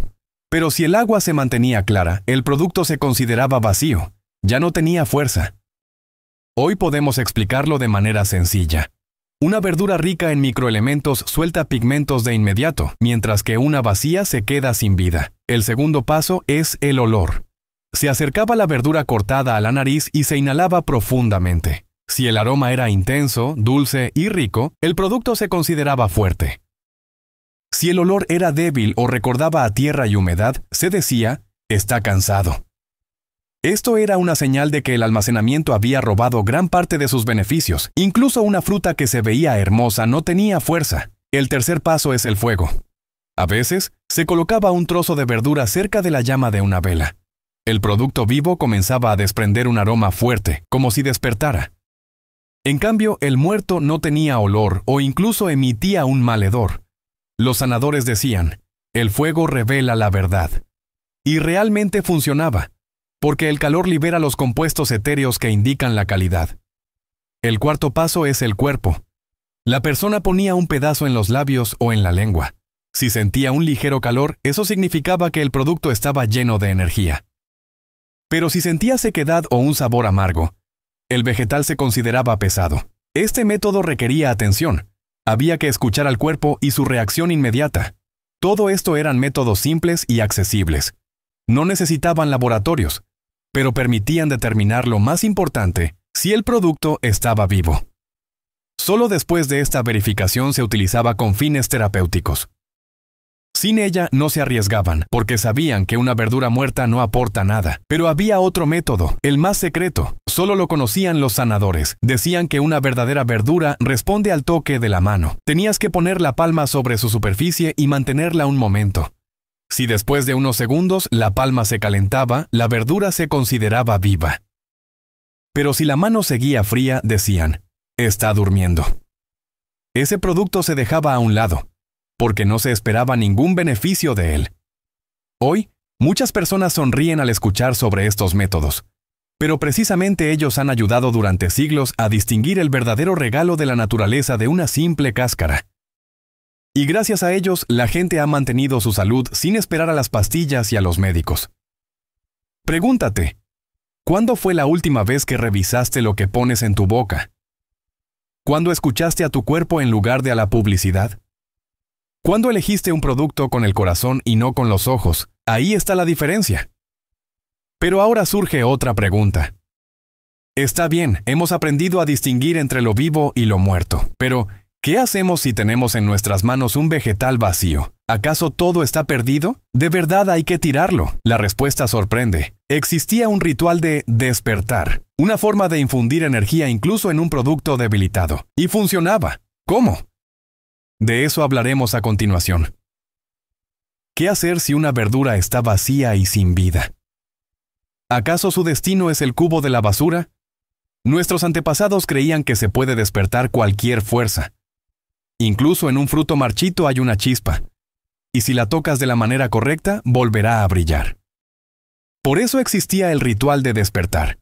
Pero si el agua se mantenía clara, el producto se consideraba vacío, ya no tenía fuerza. Hoy podemos explicarlo de manera sencilla. Una verdura rica en microelementos suelta pigmentos de inmediato, mientras que una vacía se queda sin vida. El segundo paso es el olor. Se acercaba la verdura cortada a la nariz y se inhalaba profundamente. Si el aroma era intenso, dulce y rico, el producto se consideraba fuerte. Si el olor era débil o recordaba a tierra y humedad, se decía, está cansado. Esto era una señal de que el almacenamiento había robado gran parte de sus beneficios. Incluso una fruta que se veía hermosa no tenía fuerza. El tercer paso es el fuego. A veces, se colocaba un trozo de verdura cerca de la llama de una vela. El producto vivo comenzaba a desprender un aroma fuerte, como si despertara. En cambio, el muerto no tenía olor o incluso emitía un mal hedor. Los sanadores decían, el fuego revela la verdad. Y realmente funcionaba, porque el calor libera los compuestos etéreos que indican la calidad. El cuarto paso es el cuerpo. La persona ponía un pedazo en los labios o en la lengua. Si sentía un ligero calor, eso significaba que el producto estaba lleno de energía. Pero si sentía sequedad o un sabor amargo, el vegetal se consideraba pesado. Este método requería atención. Había que escuchar al cuerpo y su reacción inmediata. Todo esto eran métodos simples y accesibles. No necesitaban laboratorios, pero permitían determinar lo más importante, si el producto estaba vivo. Solo después de esta verificación se utilizaba con fines terapéuticos. Sin ella no se arriesgaban, porque sabían que una verdura muerta no aporta nada. Pero había otro método, el más secreto. Solo lo conocían los sanadores. Decían que una verdadera verdura responde al toque de la mano. Tenías que poner la palma sobre su superficie y mantenerla un momento. Si después de unos segundos la palma se calentaba, la verdura se consideraba viva. Pero si la mano seguía fría, decían, está durmiendo. Ese producto se dejaba a un lado, porque no se esperaba ningún beneficio de él. Hoy, muchas personas sonríen al escuchar sobre estos métodos, pero precisamente ellos han ayudado durante siglos a distinguir el verdadero regalo de la naturaleza de una simple cáscara. Y gracias a ellos, la gente ha mantenido su salud sin esperar a las pastillas y a los médicos. Pregúntate, ¿cuándo fue la última vez que revisaste lo que pones en tu boca? ¿Cuándo escuchaste a tu cuerpo en lugar de a la publicidad? ¿Cuándo elegiste un producto con el corazón y no con los ojos? Ahí está la diferencia. Pero ahora surge otra pregunta. Está bien, hemos aprendido a distinguir entre lo vivo y lo muerto, pero ¿qué hacemos si tenemos en nuestras manos un vegetal vacío? ¿Acaso todo está perdido? ¿De verdad hay que tirarlo? La respuesta sorprende. Existía un ritual de despertar, una forma de infundir energía incluso en un producto debilitado. Y funcionaba. ¿Cómo? De eso hablaremos a continuación. ¿Qué hacer si una verdura está vacía y sin vida? ¿Acaso su destino es el cubo de la basura? Nuestros antepasados creían que se puede despertar cualquier fuerza. Incluso en un fruto marchito hay una chispa, y si la tocas de la manera correcta, volverá a brillar. Por eso existía el ritual de despertar,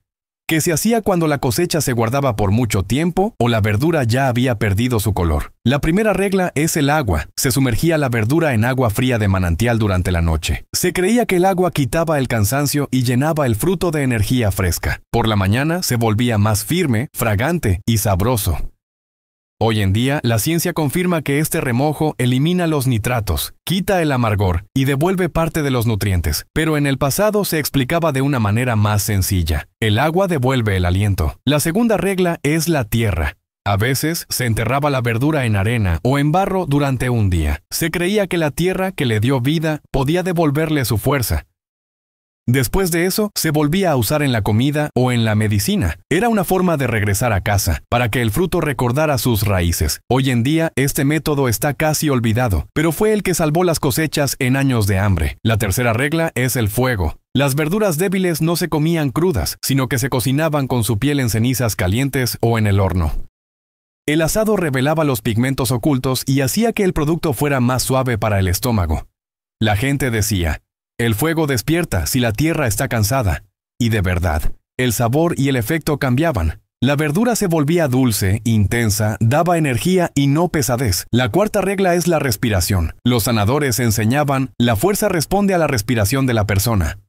que se hacía cuando la cosecha se guardaba por mucho tiempo o la verdura ya había perdido su color. La primera regla es el agua. Se sumergía la verdura en agua fría de manantial durante la noche. Se creía que el agua quitaba el cansancio y llenaba el fruto de energía fresca. Por la mañana se volvía más firme, fragante y sabroso. Hoy en día, la ciencia confirma que este remojo elimina los nitratos, quita el amargor y devuelve parte de los nutrientes. Pero en el pasado se explicaba de una manera más sencilla. El agua devuelve el aliento. La segunda regla es la tierra. A veces se enterraba la verdura en arena o en barro durante un día. Se creía que la tierra que le dio vida podía devolverle su fuerza. Después de eso, se volvía a usar en la comida o en la medicina. Era una forma de regresar a casa, para que el fruto recordara sus raíces. Hoy en día, este método está casi olvidado, pero fue el que salvó las cosechas en años de hambre. La tercera regla es el fuego. Las verduras débiles no se comían crudas, sino que se cocinaban con su piel en cenizas calientes o en el horno. El asado revelaba los pigmentos ocultos y hacía que el producto fuera más suave para el estómago. La gente decía: el fuego despierta si la tierra está cansada. Y de verdad, el sabor y el efecto cambiaban. La verdura se volvía dulce, intensa, daba energía y no pesadez. La cuarta regla es la respiración. Los sanadores enseñaban: la fuerza responde a la respiración de la persona.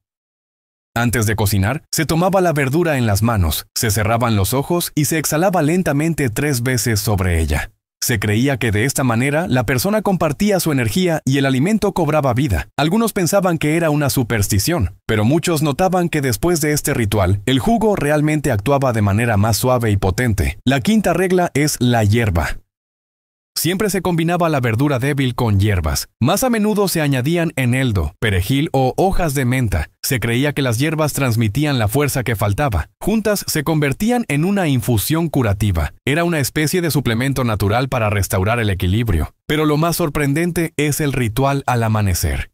Antes de cocinar, se tomaba la verdura en las manos, se cerraban los ojos y se exhalaba lentamente 3 veces sobre ella. Se creía que de esta manera la persona compartía su energía y el alimento cobraba vida. Algunos pensaban que era una superstición, pero muchos notaban que después de este ritual, el jugo realmente actuaba de manera más suave y potente. La quinta regla es la hierba. Siempre se combinaba la verdura débil con hierbas. Más a menudo se añadían eneldo, perejil o hojas de menta. Se creía que las hierbas transmitían la fuerza que faltaba. Juntas se convertían en una infusión curativa. Era una especie de suplemento natural para restaurar el equilibrio. Pero lo más sorprendente es el ritual al amanecer.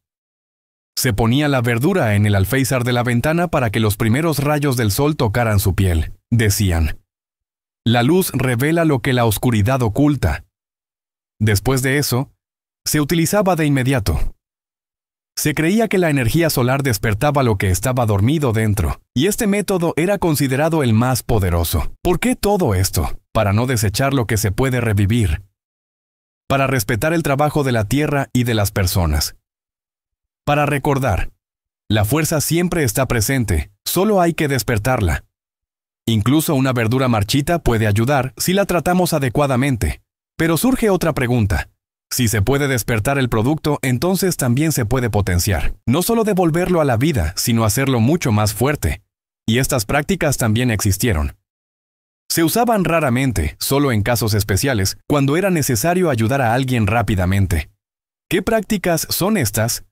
Se ponía la verdura en el alféizar de la ventana para que los primeros rayos del sol tocaran su piel. Decían: la luz revela lo que la oscuridad oculta. Después de eso, se utilizaba de inmediato. Se creía que la energía solar despertaba lo que estaba dormido dentro, y este método era considerado el más poderoso. ¿Por qué todo esto? Para no desechar lo que se puede revivir. Para respetar el trabajo de la tierra y de las personas. Para recordar: la fuerza siempre está presente, solo hay que despertarla. Incluso una verdura marchita puede ayudar si la tratamos adecuadamente. Pero surge otra pregunta. Si se puede despertar el producto, entonces también se puede potenciar. No solo devolverlo a la vida, sino hacerlo mucho más fuerte. Y estas prácticas también existieron. Se usaban raramente, solo en casos especiales, cuando era necesario ayudar a alguien rápidamente. ¿Qué prácticas son estas?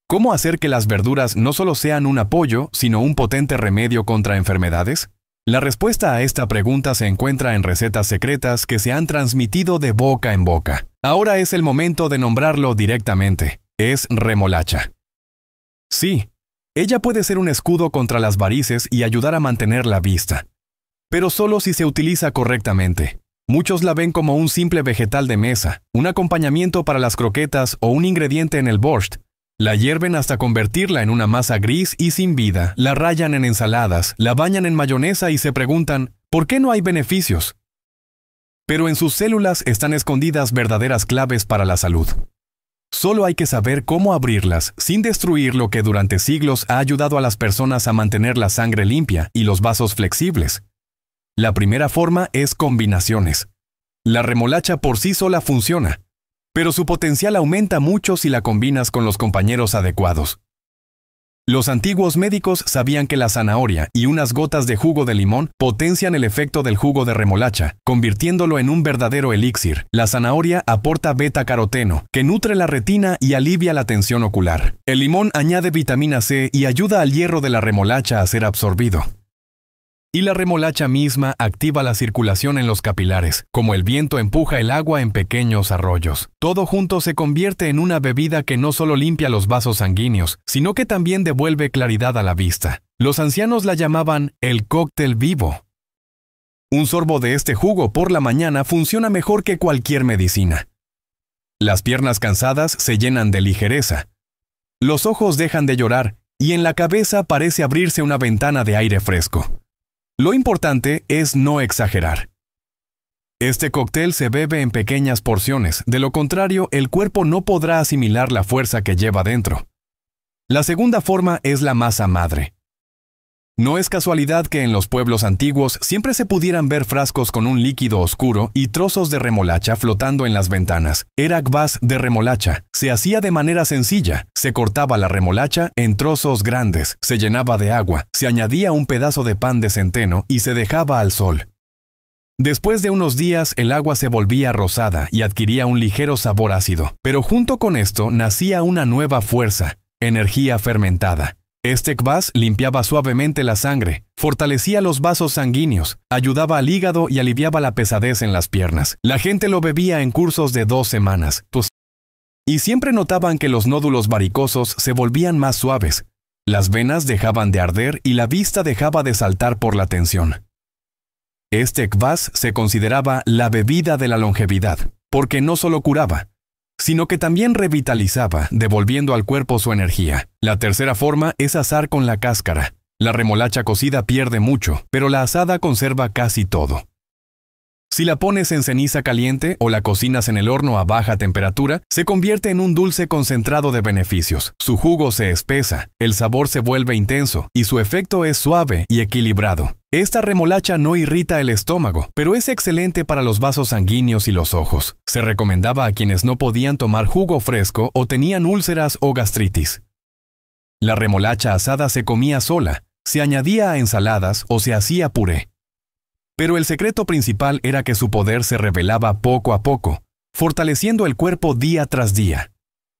¿Cómo hacer que las verduras no solo sean un apoyo, sino un potente remedio contra enfermedades? La respuesta a esta pregunta se encuentra en recetas secretas que se han transmitido de boca en boca. Ahora es el momento de nombrarlo directamente. Es remolacha. Sí, ella puede ser un escudo contra las varices y ayudar a mantener la vista. Pero solo si se utiliza correctamente. Muchos la ven como un simple vegetal de mesa, un acompañamiento para las croquetas o un ingrediente en el borscht. La hierven hasta convertirla en una masa gris y sin vida, la rayan en ensaladas, la bañan en mayonesa y se preguntan: ¿por qué no hay beneficios? Pero en sus células están escondidas verdaderas claves para la salud. Solo hay que saber cómo abrirlas sin destruir lo que durante siglos ha ayudado a las personas a mantener la sangre limpia y los vasos flexibles. La primera forma es combinaciones. La remolacha por sí sola funciona, pero su potencial aumenta mucho si la combinas con los compañeros adecuados. Los antiguos médicos sabían que la zanahoria y unas gotas de jugo de limón potencian el efecto del jugo de remolacha, convirtiéndolo en un verdadero elixir. La zanahoria aporta beta-caroteno, que nutre la retina y alivia la tensión ocular. El limón añade vitamina C y ayuda al hierro de la remolacha a ser absorbido. Y la remolacha misma activa la circulación en los capilares, como el viento empuja el agua en pequeños arroyos. Todo junto se convierte en una bebida que no solo limpia los vasos sanguíneos, sino que también devuelve claridad a la vista. Los ancianos la llamaban el cóctel vivo. Un sorbo de este jugo por la mañana funciona mejor que cualquier medicina. Las piernas cansadas se llenan de ligereza. Los ojos dejan de llorar y en la cabeza parece abrirse una ventana de aire fresco. Lo importante es no exagerar. Este cóctel se bebe en pequeñas porciones, de lo contrario, el cuerpo no podrá asimilar la fuerza que lleva dentro. La segunda forma es la masa madre. No es casualidad que en los pueblos antiguos siempre se pudieran ver frascos con un líquido oscuro y trozos de remolacha flotando en las ventanas. Era kvass de remolacha. Se hacía de manera sencilla. Se cortaba la remolacha en trozos grandes, se llenaba de agua, se añadía un pedazo de pan de centeno y se dejaba al sol. Después de unos días, el agua se volvía rosada y adquiría un ligero sabor ácido. Pero junto con esto nacía una nueva fuerza, energía fermentada. Este kvass limpiaba suavemente la sangre, fortalecía los vasos sanguíneos, ayudaba al hígado y aliviaba la pesadez en las piernas. La gente lo bebía en cursos de 2 semanas. Y siempre notaban que los nódulos varicosos se volvían más suaves. Las venas dejaban de arder y la vista dejaba de saltar por la tensión. Este kvass se consideraba la bebida de la longevidad, porque no solo curaba, sino que también revitalizaba, devolviendo al cuerpo su energía. La tercera forma es asar con la cáscara. La remolacha cocida pierde mucho, pero la asada conserva casi todo. Si la pones en ceniza caliente o la cocinas en el horno a baja temperatura, se convierte en un dulce concentrado de beneficios. Su jugo se espesa, el sabor se vuelve intenso y su efecto es suave y equilibrado. Esta remolacha no irrita el estómago, pero es excelente para los vasos sanguíneos y los ojos. Se recomendaba a quienes no podían tomar jugo fresco o tenían úlceras o gastritis. La remolacha asada se comía sola, se añadía a ensaladas o se hacía puré. Pero el secreto principal era que su poder se revelaba poco a poco, fortaleciendo el cuerpo día tras día.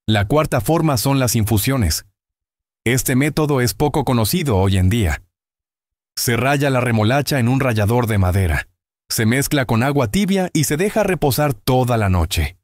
La cuarta forma son las infusiones. Este método es poco conocido hoy en día. Se raya la remolacha en un rallador de madera. Se mezcla con agua tibia y se deja reposar toda la noche.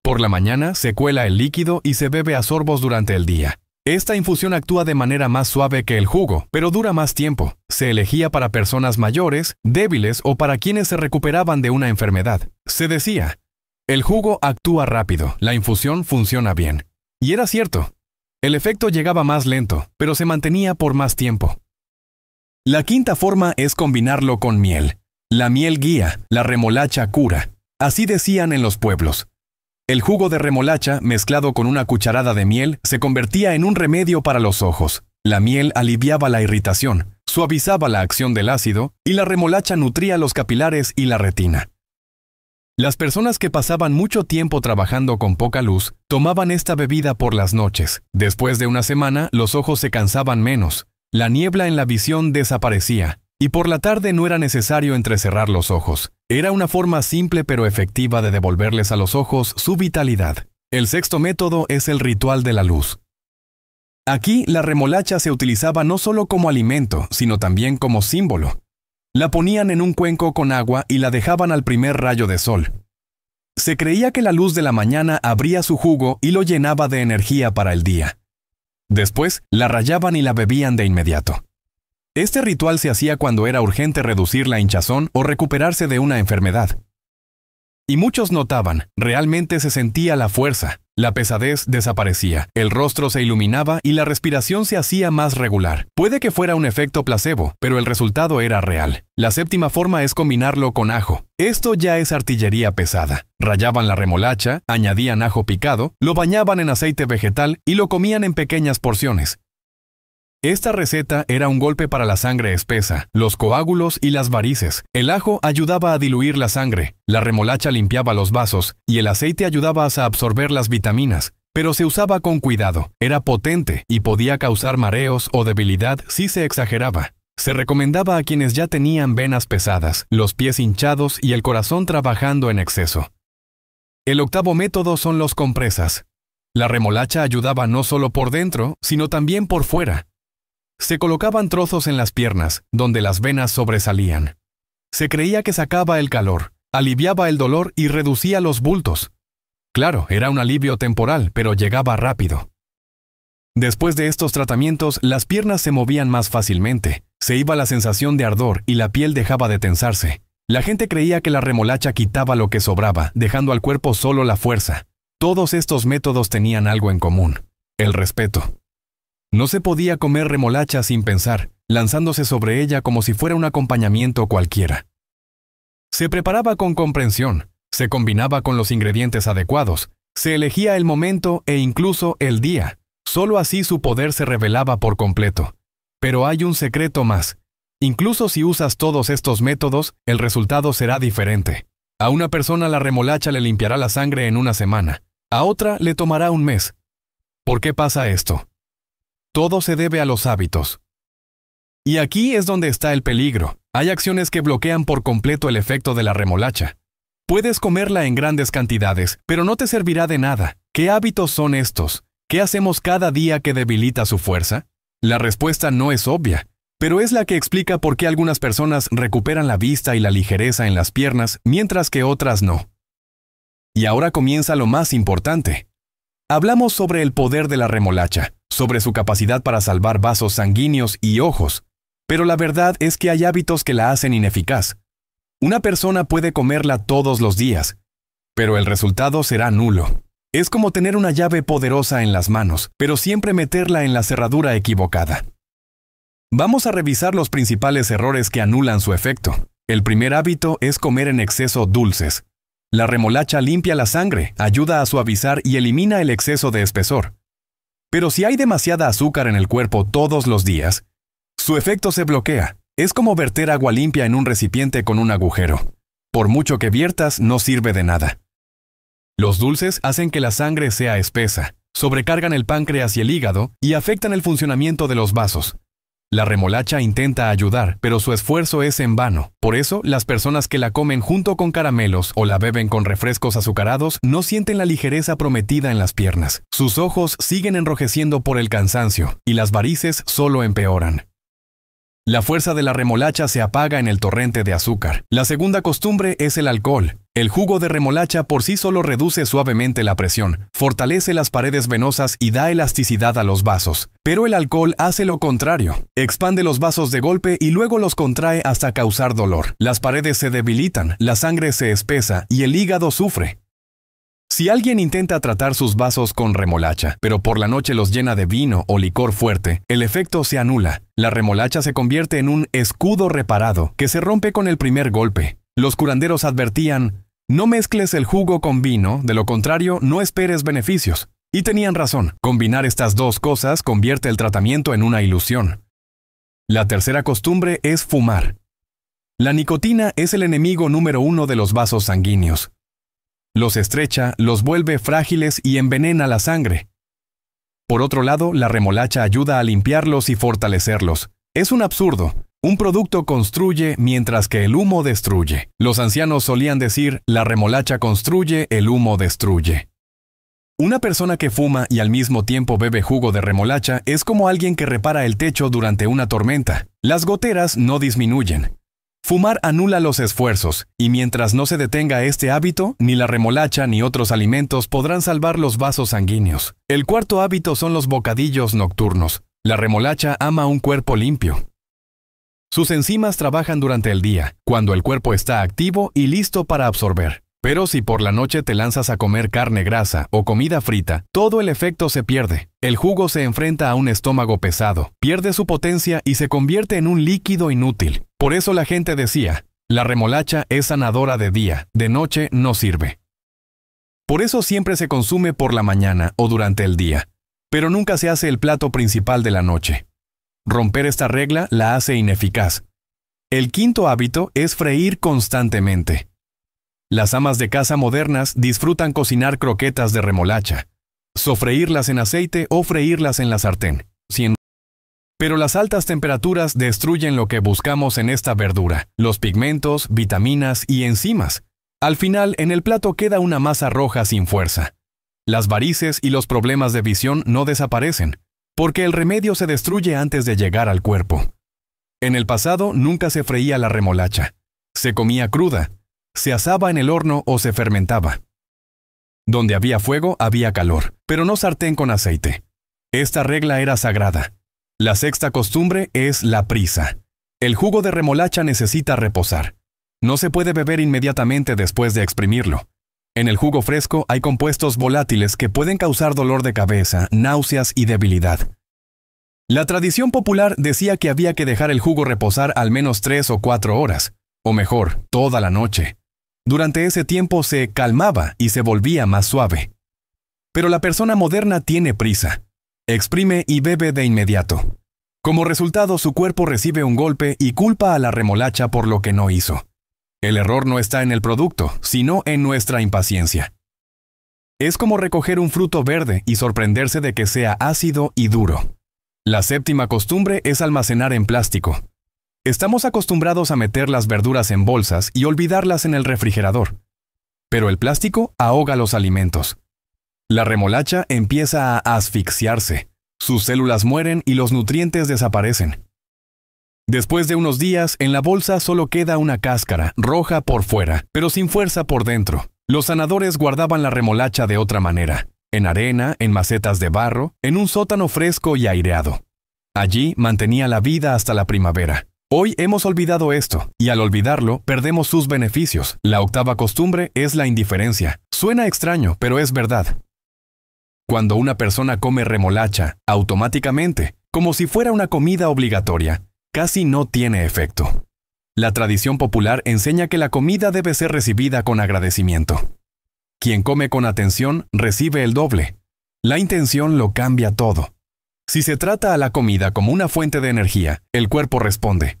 Por la mañana se cuela el líquido y se bebe a sorbos durante el día. Esta infusión actúa de manera más suave que el jugo, pero dura más tiempo. Se elegía para personas mayores, débiles o para quienes se recuperaban de una enfermedad. Se decía, el jugo actúa rápido, la infusión funciona bien. Y era cierto. El efecto llegaba más lento, pero se mantenía por más tiempo. La quinta forma es combinarlo con miel. La miel guía, la remolacha cura. Así decían en los pueblos. El jugo de remolacha, mezclado con una cucharada de miel, se convertía en un remedio para los ojos. La miel aliviaba la irritación, suavizaba la acción del ácido, y la remolacha nutría los capilares y la retina. Las personas que pasaban mucho tiempo trabajando con poca luz, tomaban esta bebida por las noches. Después de una semana, los ojos se cansaban menos, la niebla en la visión desaparecía, y por la tarde no era necesario entrecerrar los ojos. Era una forma simple pero efectiva de devolverles a los ojos su vitalidad. El sexto método es el ritual de la luz. Aquí la remolacha se utilizaba no solo como alimento, sino también como símbolo. La ponían en un cuenco con agua y la dejaban al primer rayo de sol. Se creía que la luz de la mañana abría su jugo y lo llenaba de energía para el día. Después, la rayaban y la bebían de inmediato. Este ritual se hacía cuando era urgente reducir la hinchazón o recuperarse de una enfermedad. Y muchos notaban, realmente se sentía la fuerza, la pesadez desaparecía, el rostro se iluminaba y la respiración se hacía más regular. Puede que fuera un efecto placebo, pero el resultado era real. La séptima forma es combinarlo con ajo. Esto ya es artillería pesada. Rayaban la remolacha, añadían ajo picado, lo bañaban en aceite vegetal y lo comían en pequeñas porciones. Esta receta era un golpe para la sangre espesa, los coágulos y las varices. El ajo ayudaba a diluir la sangre, la remolacha limpiaba los vasos y el aceite ayudaba a absorber las vitaminas. Pero se usaba con cuidado, era potente y podía causar mareos o debilidad si se exageraba. Se recomendaba a quienes ya tenían venas pesadas, los pies hinchados y el corazón trabajando en exceso. El octavo método son los compresas. La remolacha ayudaba no solo por dentro, sino también por fuera. Se colocaban trozos en las piernas, donde las venas sobresalían. Se creía que sacaba el calor, aliviaba el dolor y reducía los bultos. Claro, era un alivio temporal, pero llegaba rápido. Después de estos tratamientos, las piernas se movían más fácilmente, se iba la sensación de ardor y la piel dejaba de tensarse. La gente creía que la remolacha quitaba lo que sobraba, dejando al cuerpo solo la fuerza. Todos estos métodos tenían algo en común: el respeto. No se podía comer remolacha sin pensar, lanzándose sobre ella como si fuera un acompañamiento cualquiera. Se preparaba con comprensión, se combinaba con los ingredientes adecuados, se elegía el momento e incluso el día. Solo así su poder se revelaba por completo. Pero hay un secreto más. Incluso si usas todos estos métodos, el resultado será diferente. A una persona la remolacha le limpiará la sangre en una semana. A otra le tomará un mes. ¿Por qué pasa esto? Todo se debe a los hábitos. Y aquí es donde está el peligro. Hay acciones que bloquean por completo el efecto de la remolacha. Puedes comerla en grandes cantidades, pero no te servirá de nada. ¿Qué hábitos son estos? ¿Qué hacemos cada día que debilita su fuerza? La respuesta no es obvia, pero es la que explica por qué algunas personas recuperan la vista y la ligereza en las piernas, mientras que otras no. Y ahora comienza lo más importante. Hablamos sobre el poder de la remolacha, sobre su capacidad para salvar vasos sanguíneos y ojos, pero la verdad es que hay hábitos que la hacen ineficaz. Una persona puede comerla todos los días, pero el resultado será nulo. Es como tener una llave poderosa en las manos, pero siempre meterla en la cerradura equivocada. Vamos a revisar los principales errores que anulan su efecto. El primer hábito es comer en exceso dulces. La remolacha limpia la sangre, ayuda a suavizar y elimina el exceso de espesor. Pero si hay demasiada azúcar en el cuerpo todos los días, su efecto se bloquea. Es como verter agua limpia en un recipiente con un agujero. Por mucho que viertas, no sirve de nada. Los dulces hacen que la sangre sea espesa, sobrecargan el páncreas y el hígado y afectan el funcionamiento de los vasos. La remolacha intenta ayudar, pero su esfuerzo es en vano. Por eso, las personas que la comen junto con caramelos o la beben con refrescos azucarados no sienten la ligereza prometida en las piernas. Sus ojos siguen enrojeciendo por el cansancio y las varices solo empeoran. La fuerza de la remolacha se apaga en el torrente de azúcar. La segunda costumbre es el alcohol. El jugo de remolacha por sí solo reduce suavemente la presión, fortalece las paredes venosas y da elasticidad a los vasos. Pero el alcohol hace lo contrario. Expande los vasos de golpe y luego los contrae hasta causar dolor. Las paredes se debilitan, la sangre se espesa y el hígado sufre. Si alguien intenta tratar sus vasos con remolacha, pero por la noche los llena de vino o licor fuerte, el efecto se anula. La remolacha se convierte en un escudo reparado que se rompe con el primer golpe. Los curanderos advertían, no mezcles el jugo con vino, de lo contrario no esperes beneficios. Y tenían razón, combinar estas dos cosas convierte el tratamiento en una ilusión. La tercera costumbre es fumar. La nicotina es el enemigo número 1 de los vasos sanguíneos. Los estrecha, los vuelve frágiles y envenena la sangre. Por otro lado, la remolacha ayuda a limpiarlos y fortalecerlos. Es un absurdo. Un producto construye mientras que el humo destruye. Los ancianos solían decir, la remolacha construye, el humo destruye. Una persona que fuma y al mismo tiempo bebe jugo de remolacha es como alguien que repara el techo durante una tormenta. Las goteras no disminuyen. Fumar anula los esfuerzos, y mientras no se detenga este hábito, ni la remolacha ni otros alimentos podrán salvar los vasos sanguíneos. El cuarto hábito son los bocadillos nocturnos. La remolacha ama un cuerpo limpio. Sus enzimas trabajan durante el día, cuando el cuerpo está activo y listo para absorber. Pero si por la noche te lanzas a comer carne grasa o comida frita, todo el efecto se pierde. El jugo se enfrenta a un estómago pesado, pierde su potencia y se convierte en un líquido inútil. Por eso la gente decía, la remolacha es sanadora de día, de noche no sirve. Por eso siempre se consume por la mañana o durante el día, pero nunca se hace el plato principal de la noche. Romper esta regla la hace ineficaz. El quinto hábito es freír constantemente. Las amas de casa modernas disfrutan cocinar croquetas de remolacha, sofreírlas en aceite o freírlas en la sartén. Pero las altas temperaturas destruyen lo que buscamos en esta verdura, los pigmentos, vitaminas y enzimas. Al final, en el plato queda una masa roja sin fuerza. Las varices y los problemas de visión no desaparecen, porque el remedio se destruye antes de llegar al cuerpo. En el pasado nunca se freía la remolacha. Se comía cruda. Se asaba en el horno o se fermentaba. Donde había fuego había calor, pero no sartén con aceite. Esta regla era sagrada. La sexta costumbre es la prisa. El jugo de remolacha necesita reposar. No se puede beber inmediatamente después de exprimirlo. En el jugo fresco hay compuestos volátiles que pueden causar dolor de cabeza, náuseas y debilidad. La tradición popular decía que había que dejar el jugo reposar al menos 3 o 4 horas, o mejor, toda la noche. Durante ese tiempo se calmaba y se volvía más suave. Pero la persona moderna tiene prisa. Exprime y bebe de inmediato. Como resultado, su cuerpo recibe un golpe y culpa a la remolacha por lo que no hizo. El error no está en el producto, sino en nuestra impaciencia. Es como recoger un fruto verde y sorprenderse de que sea ácido y duro. La séptima costumbre es almacenar en plástico. Estamos acostumbrados a meter las verduras en bolsas y olvidarlas en el refrigerador. Pero el plástico ahoga los alimentos. La remolacha empieza a asfixiarse. Sus células mueren y los nutrientes desaparecen. Después de unos días, en la bolsa solo queda una cáscara, roja por fuera, pero sin fuerza por dentro. Los sanadores guardaban la remolacha de otra manera. En arena, en macetas de barro, en un sótano fresco y aireado. Allí mantenía la vida hasta la primavera. Hoy hemos olvidado esto, y al olvidarlo, perdemos sus beneficios. La octava costumbre es la indiferencia. Suena extraño, pero es verdad. Cuando una persona come remolacha, automáticamente, como si fuera una comida obligatoria, casi no tiene efecto. La tradición popular enseña que la comida debe ser recibida con agradecimiento. Quien come con atención recibe el doble. La intención lo cambia todo. Si se trata a la comida como una fuente de energía, el cuerpo responde.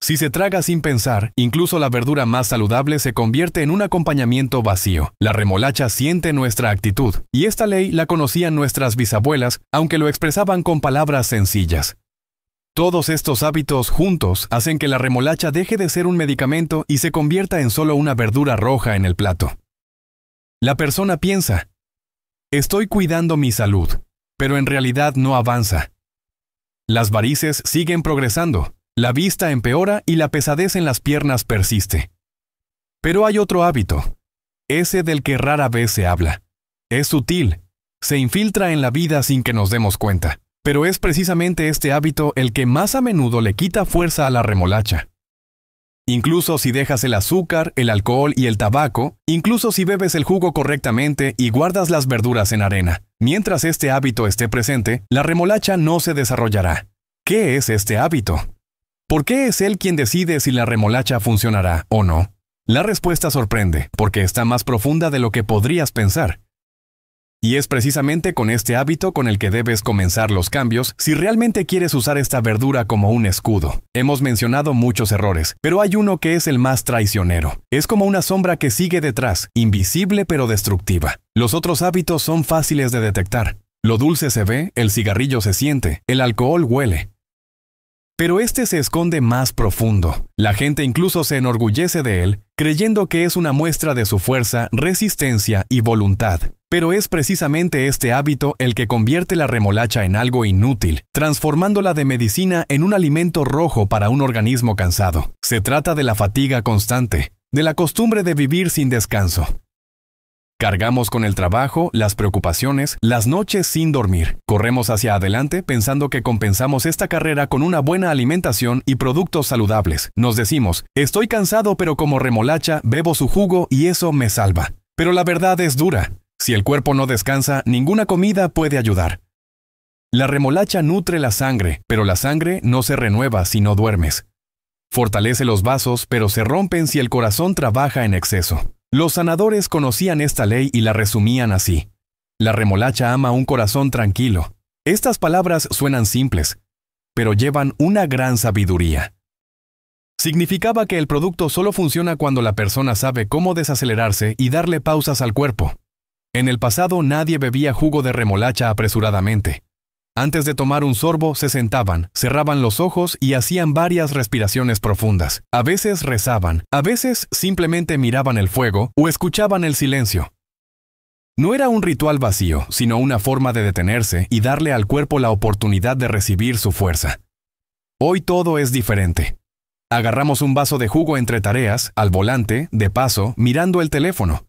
Si se traga sin pensar, incluso la verdura más saludable se convierte en un acompañamiento vacío. La remolacha siente nuestra actitud, y esta ley la conocían nuestras bisabuelas, aunque lo expresaban con palabras sencillas. Todos estos hábitos juntos hacen que la remolacha deje de ser un medicamento y se convierta en solo una verdura roja en el plato. La persona piensa, estoy cuidando mi salud, pero en realidad no avanza. Las varices siguen progresando, la vista empeora y la pesadez en las piernas persiste. Pero hay otro hábito, ese del que rara vez se habla. Es sutil, se infiltra en la vida sin que nos demos cuenta, pero es precisamente este hábito el que más a menudo le quita fuerza a la remolacha. Incluso si dejas el azúcar, el alcohol y el tabaco, incluso si bebes el jugo correctamente y guardas las verduras en arena, mientras este hábito esté presente, la remolacha no se desarrollará. ¿Qué es este hábito? ¿Por qué es él quien decide si la remolacha funcionará o no? La respuesta sorprende, porque está más profunda de lo que podrías pensar. Y es precisamente con este hábito con el que debes comenzar los cambios si realmente quieres usar esta verdura como un escudo. Hemos mencionado muchos errores, pero hay uno que es el más traicionero. Es como una sombra que sigue detrás, invisible pero destructiva. Los otros hábitos son fáciles de detectar. Lo dulce se ve, el cigarrillo se siente, el alcohol huele. Pero este se esconde más profundo. La gente incluso se enorgullece de él, creyendo que es una muestra de su fuerza, resistencia y voluntad. Pero es precisamente este hábito el que convierte la remolacha en algo inútil, transformándola de medicina en un alimento rojo para un organismo cansado. Se trata de la fatiga constante, de la costumbre de vivir sin descanso. Cargamos con el trabajo, las preocupaciones, las noches sin dormir. Corremos hacia adelante pensando que compensamos esta carrera con una buena alimentación y productos saludables. Nos decimos, estoy cansado pero como remolacha bebo su jugo y eso me salva. Pero la verdad es dura. Si el cuerpo no descansa, ninguna comida puede ayudar. La remolacha nutre la sangre, pero la sangre no se renueva si no duermes. Fortalece los vasos, pero se rompen si el corazón trabaja en exceso. Los sanadores conocían esta ley y la resumían así. La remolacha ama un corazón tranquilo. Estas palabras suenan simples, pero llevan una gran sabiduría. Significaba que el producto solo funciona cuando la persona sabe cómo desacelerarse y darle pausas al cuerpo. En el pasado nadie bebía jugo de remolacha apresuradamente. Antes de tomar un sorbo se sentaban, cerraban los ojos y hacían varias respiraciones profundas. A veces rezaban, a veces simplemente miraban el fuego o escuchaban el silencio. No era un ritual vacío, sino una forma de detenerse y darle al cuerpo la oportunidad de recibir su fuerza. Hoy todo es diferente. Agarramos un vaso de jugo entre tareas, al volante, de paso, mirando el teléfono.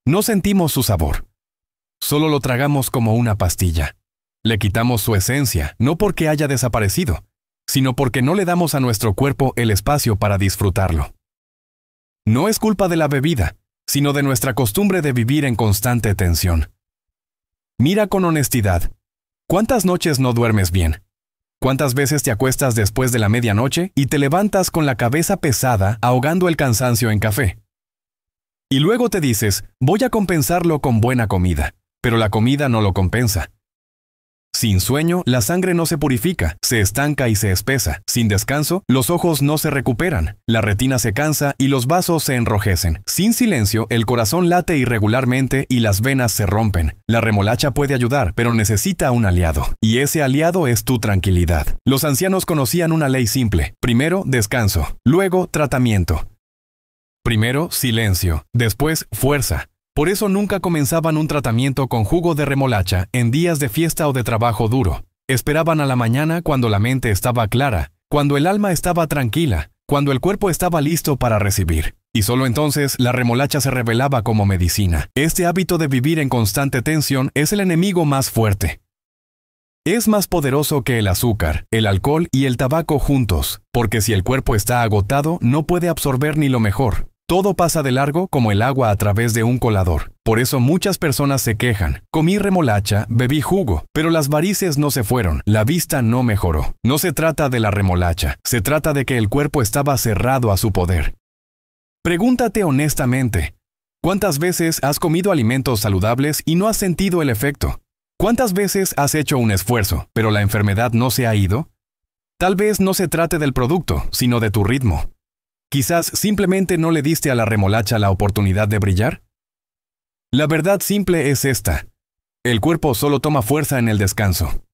No sentimos su sabor. Solo lo tragamos como una pastilla. Le quitamos su esencia, no porque haya desaparecido, sino porque no le damos a nuestro cuerpo el espacio para disfrutarlo. No es culpa de la bebida, sino de nuestra costumbre de vivir en constante tensión. Mira con honestidad. ¿Cuántas noches no duermes bien? ¿Cuántas veces te acuestas después de la medianoche y te levantas con la cabeza pesada, ahogando el cansancio en café? Y luego te dices, voy a compensarlo con buena comida, pero la comida no lo compensa. Sin sueño, la sangre no se purifica, se estanca y se espesa. Sin descanso, los ojos no se recuperan, la retina se cansa y los vasos se enrojecen. Sin silencio, el corazón late irregularmente y las venas se rompen. La remolacha puede ayudar, pero necesita un aliado, y ese aliado es tu tranquilidad. Los ancianos conocían una ley simple: primero, descanso, luego, tratamiento. Primero, silencio, después, fuerza. Por eso nunca comenzaban un tratamiento con jugo de remolacha en días de fiesta o de trabajo duro. Esperaban a la mañana cuando la mente estaba clara, cuando el alma estaba tranquila, cuando el cuerpo estaba listo para recibir. Y solo entonces la remolacha se revelaba como medicina. Este hábito de vivir en constante tensión es el enemigo más fuerte. Es más poderoso que el azúcar, el alcohol y el tabaco juntos, porque si el cuerpo está agotado, no puede absorber ni lo mejor. Todo pasa de largo como el agua a través de un colador. Por eso muchas personas se quejan. Comí remolacha, bebí jugo, pero las varices no se fueron, la vista no mejoró. No se trata de la remolacha, se trata de que el cuerpo estaba cerrado a su poder. Pregúntate honestamente, ¿cuántas veces has comido alimentos saludables y no has sentido el efecto? ¿Cuántas veces has hecho un esfuerzo, pero la enfermedad no se ha ido? Tal vez no se trate del producto, sino de tu ritmo. Quizás simplemente no le diste a la remolacha la oportunidad de brillar. La verdad simple es esta: el cuerpo solo toma fuerza en el descanso.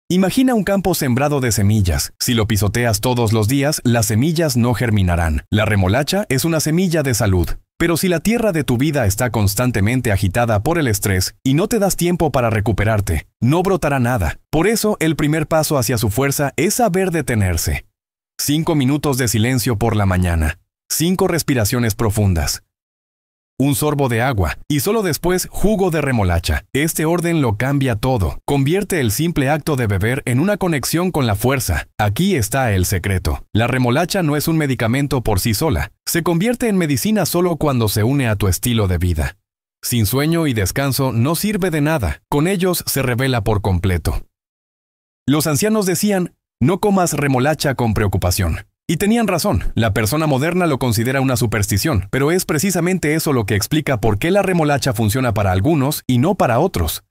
Imagina un campo sembrado de semillas. Si lo pisoteas todos los días, las semillas no germinarán. La remolacha es una semilla de salud. Pero si la tierra de tu vida está constantemente agitada por el estrés y no te das tiempo para recuperarte, no brotará nada. Por eso, el primer paso hacia su fuerza es saber detenerse. 5 minutos de silencio por la mañana. 5 respiraciones profundas. Un sorbo de agua, y solo después jugo de remolacha. Este orden lo cambia todo. Convierte el simple acto de beber en una conexión con la fuerza. Aquí está el secreto. La remolacha no es un medicamento por sí sola. Se convierte en medicina solo cuando se une a tu estilo de vida. Sin sueño y descanso no sirve de nada. Con ellos se revela por completo. Los ancianos decían, no comas remolacha con preocupación. Y tenían razón, la persona moderna lo considera una superstición, pero es precisamente eso lo que explica por qué la remolacha funciona para algunos y no para otros.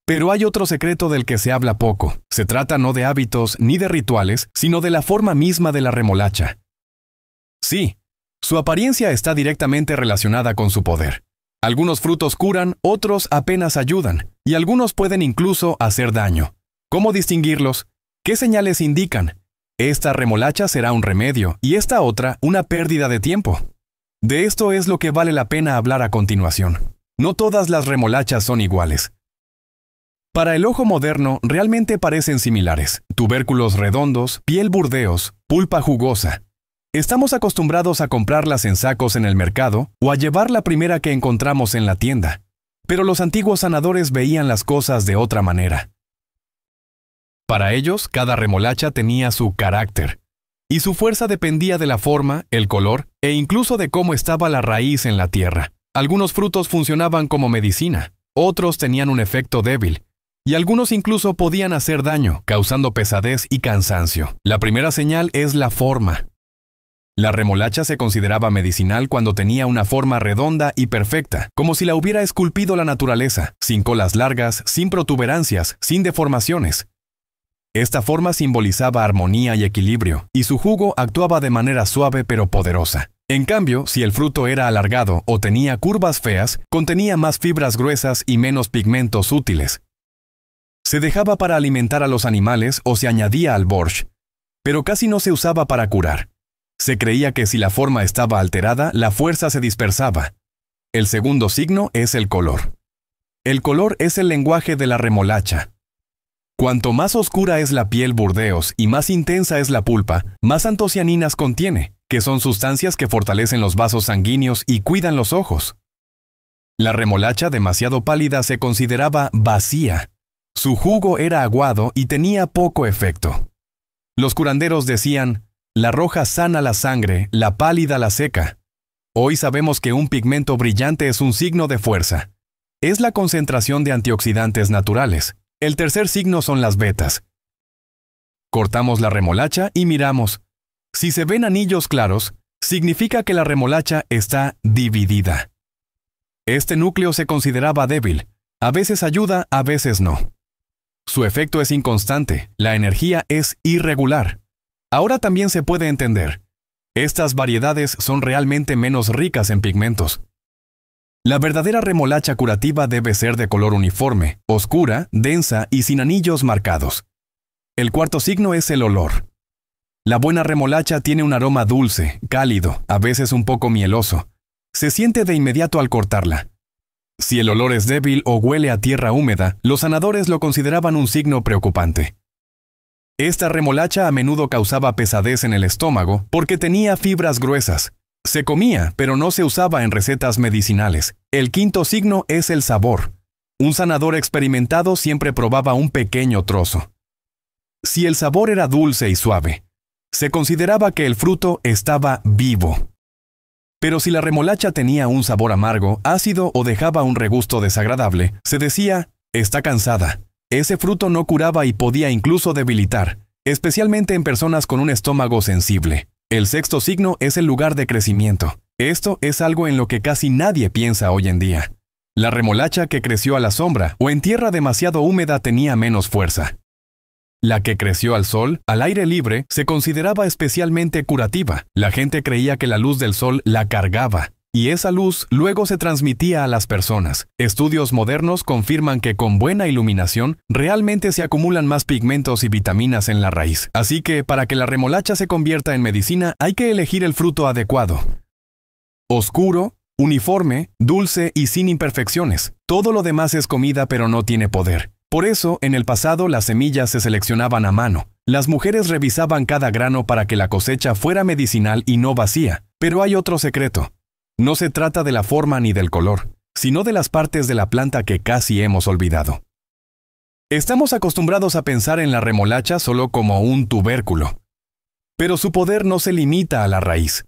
Pero hay otro secreto del que se habla poco. Se trata no de hábitos ni de rituales, sino de la forma misma de la remolacha. Sí, su apariencia está directamente relacionada con su poder. Algunos frutos curan, otros apenas ayudan, y algunos pueden incluso hacer daño. ¿Cómo distinguirlos? ¿Qué señales indican? Esta remolacha será un remedio y esta otra una pérdida de tiempo. De esto es lo que vale la pena hablar a continuación. No todas las remolachas son iguales. Para el ojo moderno realmente parecen similares. Tubérculos redondos, piel burdeos, pulpa jugosa. Estamos acostumbrados a comprarlas en sacos en el mercado o a llevar la primera que encontramos en la tienda. Pero los antiguos sanadores veían las cosas de otra manera. Para ellos, cada remolacha tenía su carácter, y su fuerza dependía de la forma, el color, e incluso de cómo estaba la raíz en la tierra. Algunos frutos funcionaban como medicina, otros tenían un efecto débil, y algunos incluso podían hacer daño, causando pesadez y cansancio. La primera señal es la forma. La remolacha se consideraba medicinal cuando tenía una forma redonda y perfecta, como si la hubiera esculpido la naturaleza, sin colas largas, sin protuberancias, sin deformaciones. Esta forma simbolizaba armonía y equilibrio, y su jugo actuaba de manera suave pero poderosa. En cambio, si el fruto era alargado o tenía curvas feas, contenía más fibras gruesas y menos pigmentos útiles. Se dejaba para alimentar a los animales o se añadía al borscht, pero casi no se usaba para curar. Se creía que si la forma estaba alterada, la fuerza se dispersaba. El segundo signo es el color. El color es el lenguaje de la remolacha. Cuanto más oscura es la piel burdeos y más intensa es la pulpa, más antocianinas contiene, que son sustancias que fortalecen los vasos sanguíneos y cuidan los ojos. La remolacha demasiado pálida se consideraba vacía. Su jugo era aguado y tenía poco efecto. Los curanderos decían, la roja sana la sangre, la pálida la seca. Hoy sabemos que un pigmento brillante es un signo de fuerza. Es la concentración de antioxidantes naturales. El tercer signo son las vetas. Cortamos la remolacha y miramos. Si se ven anillos claros, significa que la remolacha está dividida. Este núcleo se consideraba débil. A veces ayuda, a veces no. Su efecto es inconstante, la energía es irregular. Ahora también se puede entender. Estas variedades son realmente menos ricas en pigmentos. La verdadera remolacha curativa debe ser de color uniforme, oscura, densa y sin anillos marcados. El cuarto signo es el olor. La buena remolacha tiene un aroma dulce, cálido, a veces un poco mieloso. Se siente de inmediato al cortarla. Si el olor es débil o huele a tierra húmeda, los sanadores lo consideraban un signo preocupante. Esta remolacha a menudo causaba pesadez en el estómago porque tenía fibras gruesas. Se comía, pero no se usaba en recetas medicinales. El quinto signo es el sabor. Un sanador experimentado siempre probaba un pequeño trozo. Si el sabor era dulce y suave, se consideraba que el fruto estaba vivo. Pero si la remolacha tenía un sabor amargo, ácido o dejaba un regusto desagradable, se decía, está cansada. Ese fruto no curaba y podía incluso debilitar, especialmente en personas con un estómago sensible. El sexto signo es el lugar de crecimiento. Esto es algo en lo que casi nadie piensa hoy en día. La remolacha que creció a la sombra o en tierra demasiado húmeda tenía menos fuerza. La que creció al sol, al aire libre, se consideraba especialmente curativa. La gente creía que la luz del sol la cargaba, y esa luz luego se transmitía a las personas. Estudios modernos confirman que con buena iluminación, realmente se acumulan más pigmentos y vitaminas en la raíz. Así que, para que la remolacha se convierta en medicina, hay que elegir el fruto adecuado. Oscuro, uniforme, dulce y sin imperfecciones. Todo lo demás es comida pero no tiene poder. Por eso, en el pasado las semillas se seleccionaban a mano. Las mujeres revisaban cada grano para que la cosecha fuera medicinal y no vacía. Pero hay otro secreto. No se trata de la forma ni del color, sino de las partes de la planta que casi hemos olvidado. Estamos acostumbrados a pensar en la remolacha solo como un tubérculo. Pero su poder no se limita a la raíz.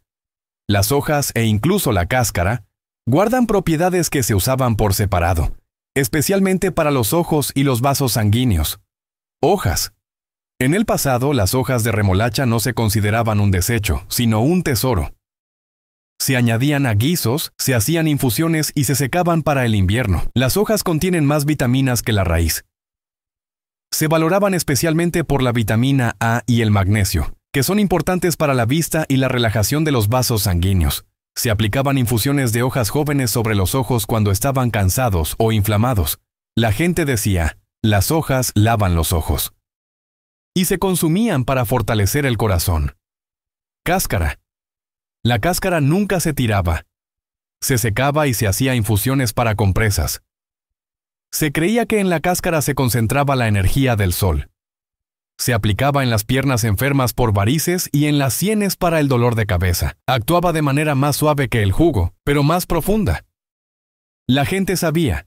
Las hojas e incluso la cáscara guardan propiedades que se usaban por separado, especialmente para los ojos y los vasos sanguíneos. Hojas. En el pasado, las hojas de remolacha no se consideraban un desecho, sino un tesoro. Se añadían a guisos, se hacían infusiones y se secaban para el invierno. Las hojas contienen más vitaminas que la raíz. Se valoraban especialmente por la vitamina A y el magnesio, que son importantes para la vista y la relajación de los vasos sanguíneos. Se aplicaban infusiones de hojas jóvenes sobre los ojos cuando estaban cansados o inflamados. La gente decía, las hojas lavan los ojos. Y se consumían para fortalecer el corazón. Cáscara. La cáscara nunca se tiraba. Se secaba y se hacía infusiones para compresas. Se creía que en la cáscara se concentraba la energía del sol. Se aplicaba en las piernas enfermas por varices y en las sienes para el dolor de cabeza. Actuaba de manera más suave que el jugo, pero más profunda. La gente sabía.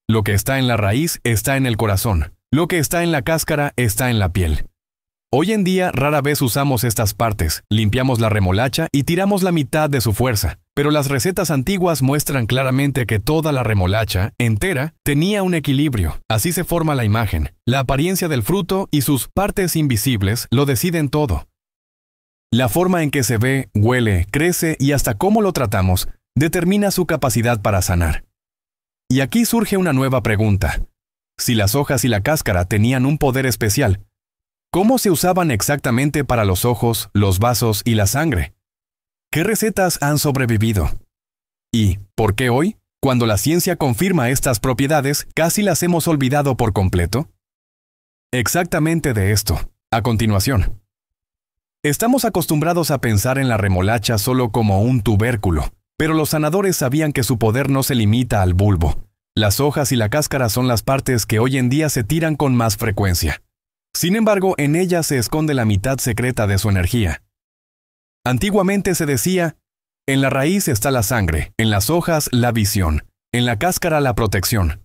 Lo que está en la raíz está en el corazón. Lo que está en la cáscara está en la piel. Hoy en día rara vez usamos estas partes, limpiamos la remolacha y tiramos la mitad de su fuerza, pero las recetas antiguas muestran claramente que toda la remolacha, entera, tenía un equilibrio. Así se forma la imagen. La apariencia del fruto y sus partes invisibles lo deciden todo. La forma en que se ve, huele, crece y hasta cómo lo tratamos, determina su capacidad para sanar. Y aquí surge una nueva pregunta. Si las hojas y la cáscara tenían un poder especial, ¿cómo se usaban exactamente para los ojos, los vasos y la sangre? ¿Qué recetas han sobrevivido? ¿Y por qué hoy, cuando la ciencia confirma estas propiedades, casi las hemos olvidado por completo? Exactamente de esto, a continuación. Estamos acostumbrados a pensar en la remolacha solo como un tubérculo, pero los sanadores sabían que su poder no se limita al bulbo. Las hojas y la cáscara son las partes que hoy en día se tiran con más frecuencia. Sin embargo, en ellas se esconde la mitad secreta de su energía. Antiguamente se decía, en la raíz está la sangre, en las hojas la visión, en la cáscara la protección.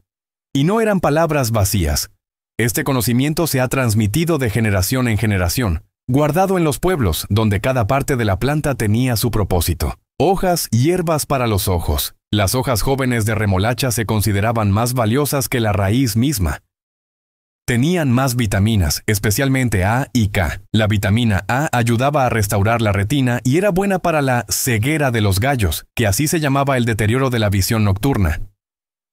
Y no eran palabras vacías. Este conocimiento se ha transmitido de generación en generación, guardado en los pueblos, donde cada parte de la planta tenía su propósito. Hojas, hierbas para los ojos. Las hojas jóvenes de remolacha se consideraban más valiosas que la raíz misma. Tenían más vitaminas, especialmente A y K. La vitamina A ayudaba a restaurar la retina y era buena para la ceguera de los gallos, que así se llamaba el deterioro de la visión nocturna.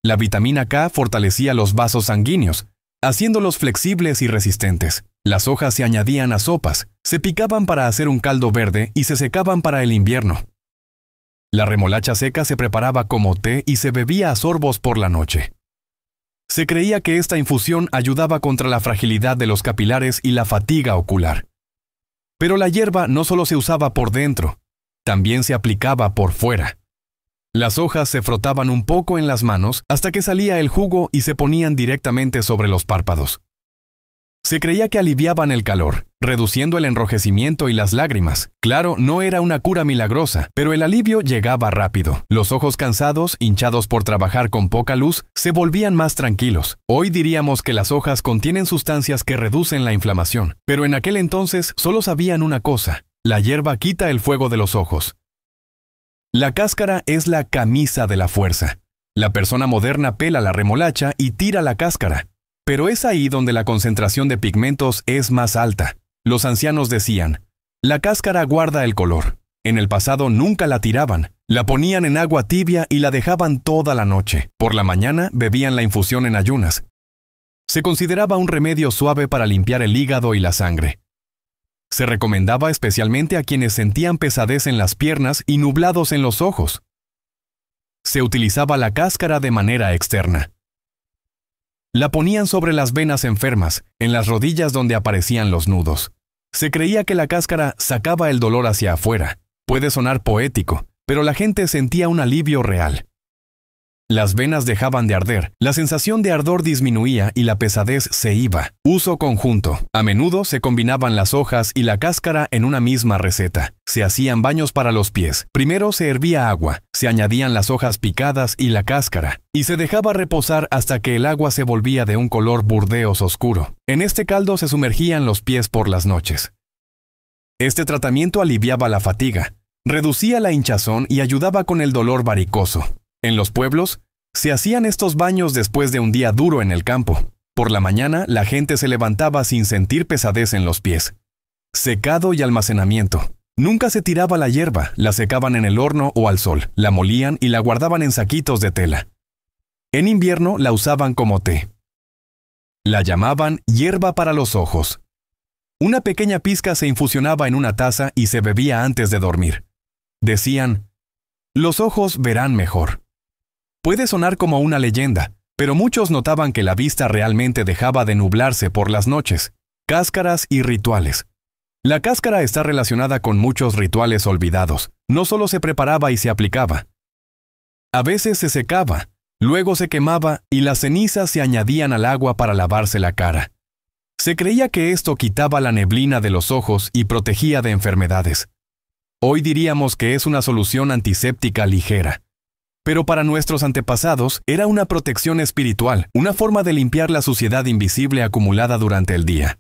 La vitamina K fortalecía los vasos sanguíneos, haciéndolos flexibles y resistentes. Las hojas se añadían a sopas, se picaban para hacer un caldo verde y se secaban para el invierno. La remolacha seca se preparaba como té y se bebía a sorbos por la noche. Se creía que esta infusión ayudaba contra la fragilidad de los capilares y la fatiga ocular. Pero la hierba no solo se usaba por dentro, también se aplicaba por fuera. Las hojas se frotaban un poco en las manos hasta que salía el jugo y se ponían directamente sobre los párpados. Se creía que aliviaban el calor, reduciendo el enrojecimiento y las lágrimas. Claro, no era una cura milagrosa, pero el alivio llegaba rápido. Los ojos cansados, hinchados por trabajar con poca luz, se volvían más tranquilos. Hoy diríamos que las hojas contienen sustancias que reducen la inflamación, pero en aquel entonces solo sabían una cosa: la hierba quita el fuego de los ojos. La cáscara es la camisa de la fuerza. La persona moderna pela la remolacha y tira la cáscara. Pero es ahí donde la concentración de pigmentos es más alta. Los ancianos decían, la cáscara guarda el color. En el pasado nunca la tiraban, la ponían en agua tibia y la dejaban toda la noche. Por la mañana bebían la infusión en ayunas. Se consideraba un remedio suave para limpiar el hígado y la sangre. Se recomendaba especialmente a quienes sentían pesadez en las piernas y nublados en los ojos. Se utilizaba la cáscara de manera externa. La ponían sobre las venas enfermas, en las rodillas donde aparecían los nudos. Se creía que la cáscara sacaba el dolor hacia afuera. Puede sonar poético, pero la gente sentía un alivio real. Las venas dejaban de arder, la sensación de ardor disminuía y la pesadez se iba. Uso conjunto. A menudo se combinaban las hojas y la cáscara en una misma receta. Se hacían baños para los pies. Primero se hervía agua, se añadían las hojas picadas y la cáscara, y se dejaba reposar hasta que el agua se volvía de un color burdeos oscuro. En este caldo se sumergían los pies por las noches. Este tratamiento aliviaba la fatiga, reducía la hinchazón y ayudaba con el dolor varicoso. En los pueblos, se hacían estos baños después de un día duro en el campo. Por la mañana, la gente se levantaba sin sentir pesadez en los pies. Secado y almacenamiento. Nunca se tiraba la hierba, la secaban en el horno o al sol, la molían y la guardaban en saquitos de tela. En invierno la usaban como té. La llamaban hierba para los ojos. Una pequeña pizca se infusionaba en una taza y se bebía antes de dormir. Decían, los ojos verán mejor. Puede sonar como una leyenda, pero muchos notaban que la vista realmente dejaba de nublarse por las noches. Cáscaras y rituales. La cáscara está relacionada con muchos rituales olvidados. No solo se preparaba y se aplicaba. A veces se secaba, luego se quemaba y las cenizas se añadían al agua para lavarse la cara. Se creía que esto quitaba la neblina de los ojos y protegía de enfermedades. Hoy diríamos que es una solución antiséptica ligera. Pero para nuestros antepasados era una protección espiritual, una forma de limpiar la suciedad invisible acumulada durante el día.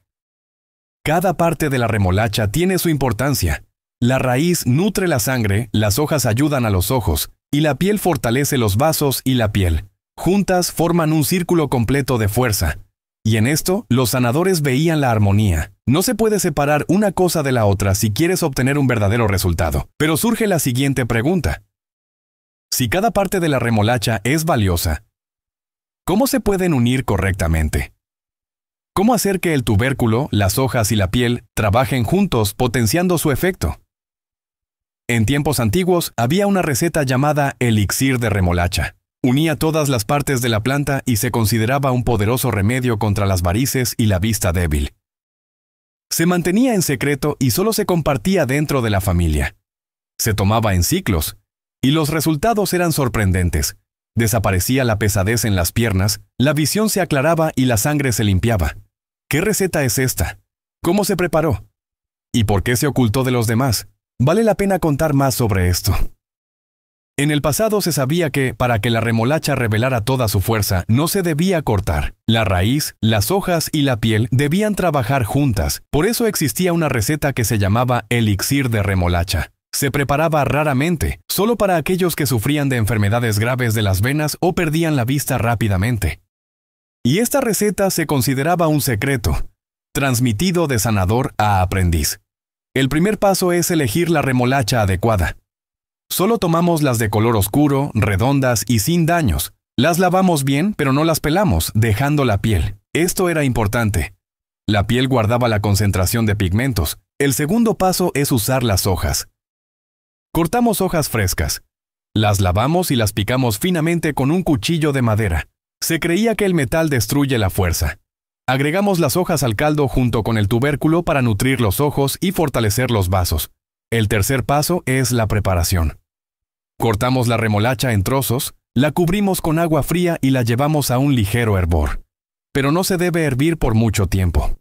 Cada parte de la remolacha tiene su importancia. La raíz nutre la sangre, las hojas ayudan a los ojos, y la piel fortalece los vasos y la piel. Juntas forman un círculo completo de fuerza. Y en esto, los sanadores veían la armonía. No se puede separar una cosa de la otra si quieres obtener un verdadero resultado. Pero surge la siguiente pregunta. Si cada parte de la remolacha es valiosa, ¿cómo se pueden unir correctamente? ¿Cómo hacer que el tubérculo, las hojas y la piel trabajen juntos potenciando su efecto? En tiempos antiguos había una receta llamada elixir de remolacha. Unía todas las partes de la planta y se consideraba un poderoso remedio contra las varices y la vista débil. Se mantenía en secreto y solo se compartía dentro de la familia. Se tomaba en ciclos. Y los resultados eran sorprendentes. Desaparecía la pesadez en las piernas, la visión se aclaraba y la sangre se limpiaba. ¿Qué receta es esta? ¿Cómo se preparó? ¿Y por qué se ocultó de los demás? Vale la pena contar más sobre esto. En el pasado se sabía que, para que la remolacha revelara toda su fuerza, no se debía cortar. La raíz, las hojas y la piel debían trabajar juntas. Por eso existía una receta que se llamaba elixir de remolacha. Se preparaba raramente, solo para aquellos que sufrían de enfermedades graves de las venas o perdían la vista rápidamente. Y esta receta se consideraba un secreto, transmitido de sanador a aprendiz. El primer paso es elegir la remolacha adecuada. Solo tomamos las de color oscuro, redondas y sin daños. Las lavamos bien, pero no las pelamos, dejando la piel. Esto era importante. La piel guardaba la concentración de pigmentos. El segundo paso es usar las hojas. Cortamos hojas frescas. Las lavamos y las picamos finamente con un cuchillo de madera. Se creía que el metal destruye la fuerza. Agregamos las hojas al caldo junto con el tubérculo para nutrir los ojos y fortalecer los vasos. El tercer paso es la preparación. Cortamos la remolacha en trozos, la cubrimos con agua fría y la llevamos a un ligero hervor. Pero no se debe hervir por mucho tiempo.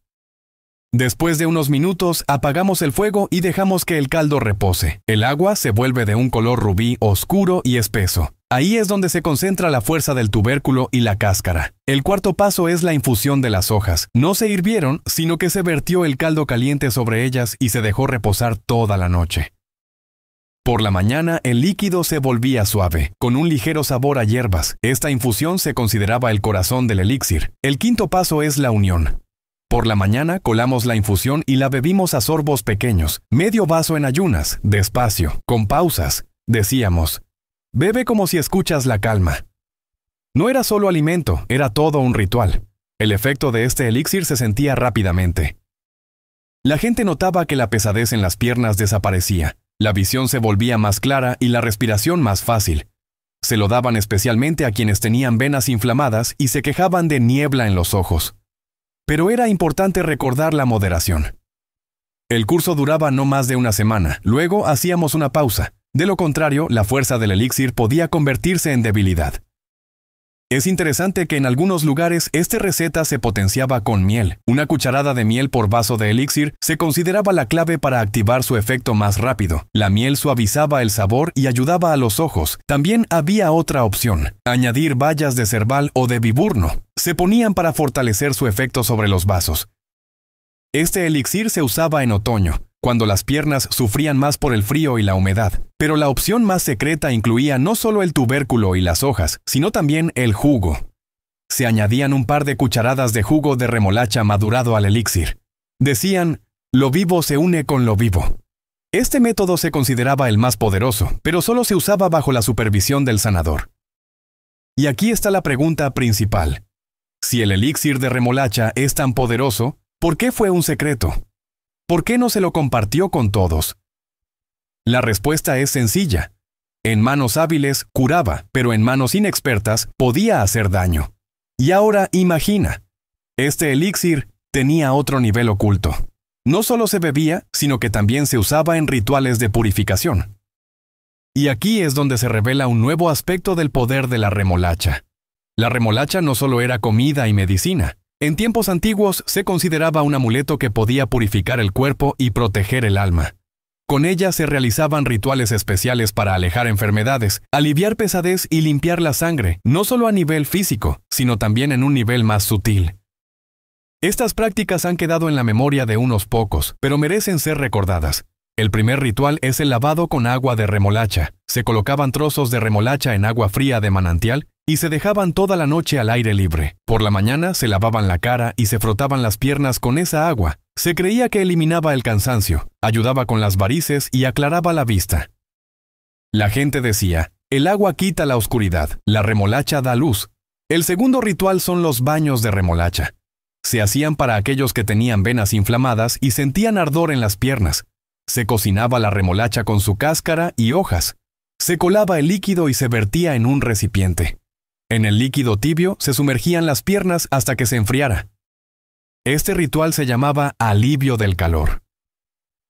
Después de unos minutos, apagamos el fuego y dejamos que el caldo repose. El agua se vuelve de un color rubí oscuro y espeso. Ahí es donde se concentra la fuerza del tubérculo y la cáscara. El cuarto paso es la infusión de las hojas. No se hirvieron, sino que se vertió el caldo caliente sobre ellas y se dejó reposar toda la noche. Por la mañana, el líquido se volvía suave, con un ligero sabor a hierbas. Esta infusión se consideraba el corazón del elixir. El quinto paso es la unión. Por la mañana colamos la infusión y la bebimos a sorbos pequeños, medio vaso en ayunas, despacio, con pausas. Decíamos, bebe como si escuchas la calma. No era solo alimento, era todo un ritual. El efecto de este elixir se sentía rápidamente. La gente notaba que la pesadez en las piernas desaparecía, la visión se volvía más clara y la respiración más fácil. Se lo daban especialmente a quienes tenían venas inflamadas y se quejaban de niebla en los ojos. Pero era importante recordar la moderación. El curso duraba no más de una semana, luego hacíamos una pausa. De lo contrario, la fuerza del elixir podía convertirse en debilidad. Es interesante que en algunos lugares esta receta se potenciaba con miel. Una cucharada de miel por vaso de elixir se consideraba la clave para activar su efecto más rápido. La miel suavizaba el sabor y ayudaba a los ojos. También había otra opción, añadir bayas de cerval o de viburno. Se ponían para fortalecer su efecto sobre los vasos. Este elixir se usaba en otoño, cuando las piernas sufrían más por el frío y la humedad. Pero la opción más secreta incluía no solo el tubérculo y las hojas, sino también el jugo. Se añadían un par de cucharadas de jugo de remolacha madurado al elixir. Decían, lo vivo se une con lo vivo. Este método se consideraba el más poderoso, pero solo se usaba bajo la supervisión del sanador. Y aquí está la pregunta principal. Si el elixir de remolacha es tan poderoso, ¿por qué fue un secreto? ¿Por qué no se lo compartió con todos? La respuesta es sencilla. En manos hábiles curaba, pero en manos inexpertas podía hacer daño. Y ahora imagina, este elixir tenía otro nivel oculto. No solo se bebía, sino que también se usaba en rituales de purificación. Y aquí es donde se revela un nuevo aspecto del poder de la remolacha. La remolacha no solo era comida y medicina. En tiempos antiguos se consideraba un amuleto que podía purificar el cuerpo y proteger el alma. Con ella se realizaban rituales especiales para alejar enfermedades, aliviar pesadez y limpiar la sangre, no solo a nivel físico, sino también en un nivel más sutil. Estas prácticas han quedado en la memoria de unos pocos, pero merecen ser recordadas. El primer ritual es el lavado con agua de remolacha. Se colocaban trozos de remolacha en agua fría de manantial y se dejaban toda la noche al aire libre. Por la mañana se lavaban la cara y se frotaban las piernas con esa agua. Se creía que eliminaba el cansancio, ayudaba con las varices y aclaraba la vista. La gente decía, el agua quita la oscuridad, la remolacha da luz. El segundo ritual son los baños de remolacha. Se hacían para aquellos que tenían venas inflamadas y sentían ardor en las piernas. Se cocinaba la remolacha con su cáscara y hojas. Se colaba el líquido y se vertía en un recipiente. En el líquido tibio se sumergían las piernas hasta que se enfriara. Este ritual se llamaba alivio del calor.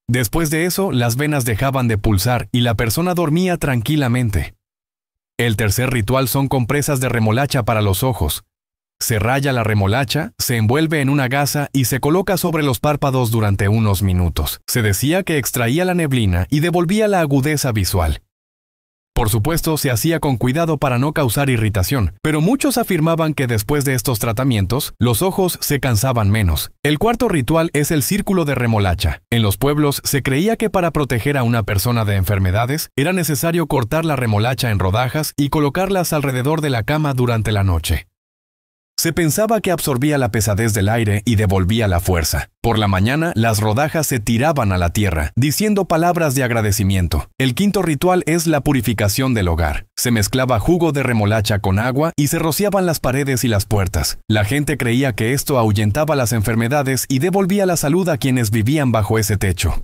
Después de eso, las venas dejaban de pulsar y la persona dormía tranquilamente. El tercer ritual son compresas de remolacha para los ojos. Se raya la remolacha, se envuelve en una gasa y se coloca sobre los párpados durante unos minutos. Se decía que extraía la neblina y devolvía la agudeza visual. Por supuesto, se hacía con cuidado para no causar irritación, pero muchos afirmaban que después de estos tratamientos, los ojos se cansaban menos. El cuarto ritual es el círculo de remolacha. En los pueblos se creía que para proteger a una persona de enfermedades, era necesario cortar la remolacha en rodajas y colocarlas alrededor de la cama durante la noche. Se pensaba que absorbía la pesadez del aire y devolvía la fuerza. Por la mañana, las rodajas se tiraban a la tierra, diciendo palabras de agradecimiento. El quinto ritual es la purificación del hogar. Se mezclaba jugo de remolacha con agua y se rociaban las paredes y las puertas. La gente creía que esto ahuyentaba las enfermedades y devolvía la salud a quienes vivían bajo ese techo.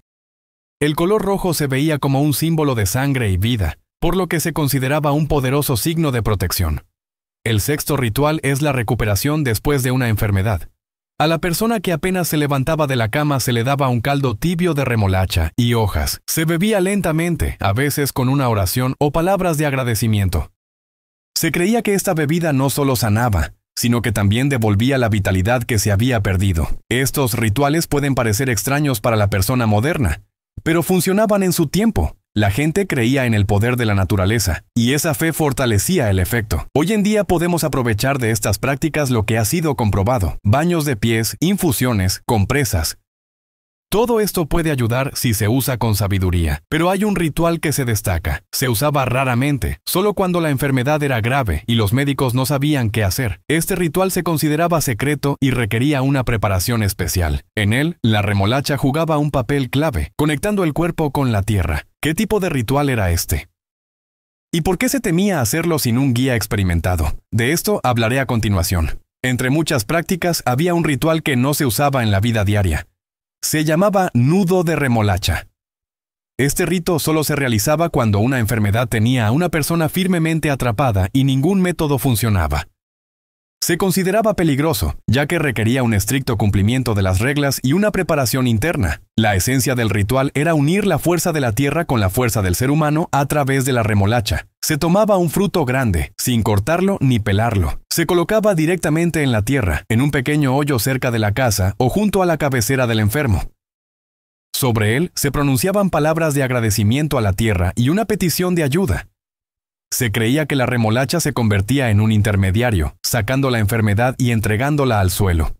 El color rojo se veía como un símbolo de sangre y vida, por lo que se consideraba un poderoso signo de protección. El sexto ritual es la recuperación después de una enfermedad. A la persona que apenas se levantaba de la cama se le daba un caldo tibio de remolacha y hojas. Se bebía lentamente, a veces con una oración o palabras de agradecimiento. Se creía que esta bebida no solo sanaba, sino que también devolvía la vitalidad que se había perdido. Estos rituales pueden parecer extraños para la persona moderna, pero funcionaban en su tiempo. La gente creía en el poder de la naturaleza, y esa fe fortalecía el efecto. Hoy en día podemos aprovechar de estas prácticas lo que ha sido comprobado: baños de pies, infusiones, compresas. Todo esto puede ayudar si se usa con sabiduría, pero hay un ritual que se destaca. Se usaba raramente, solo cuando la enfermedad era grave y los médicos no sabían qué hacer. Este ritual se consideraba secreto y requería una preparación especial. En él, la remolacha jugaba un papel clave, conectando el cuerpo con la tierra. ¿Qué tipo de ritual era este? ¿Y por qué se temía hacerlo sin un guía experimentado? De esto hablaré a continuación. Entre muchas prácticas, había un ritual que no se usaba en la vida diaria. Se llamaba nudo de remolacha. Este rito solo se realizaba cuando una enfermedad tenía a una persona firmemente atrapada y ningún método funcionaba. Se consideraba peligroso, ya que requería un estricto cumplimiento de las reglas y una preparación interna. La esencia del ritual era unir la fuerza de la tierra con la fuerza del ser humano a través de la remolacha. Se tomaba un fruto grande, sin cortarlo ni pelarlo. Se colocaba directamente en la tierra, en un pequeño hoyo cerca de la casa o junto a la cabecera del enfermo. Sobre él se pronunciaban palabras de agradecimiento a la tierra y una petición de ayuda. Se creía que la remolacha se convertía en un intermediario, sacando la enfermedad y entregándola al suelo.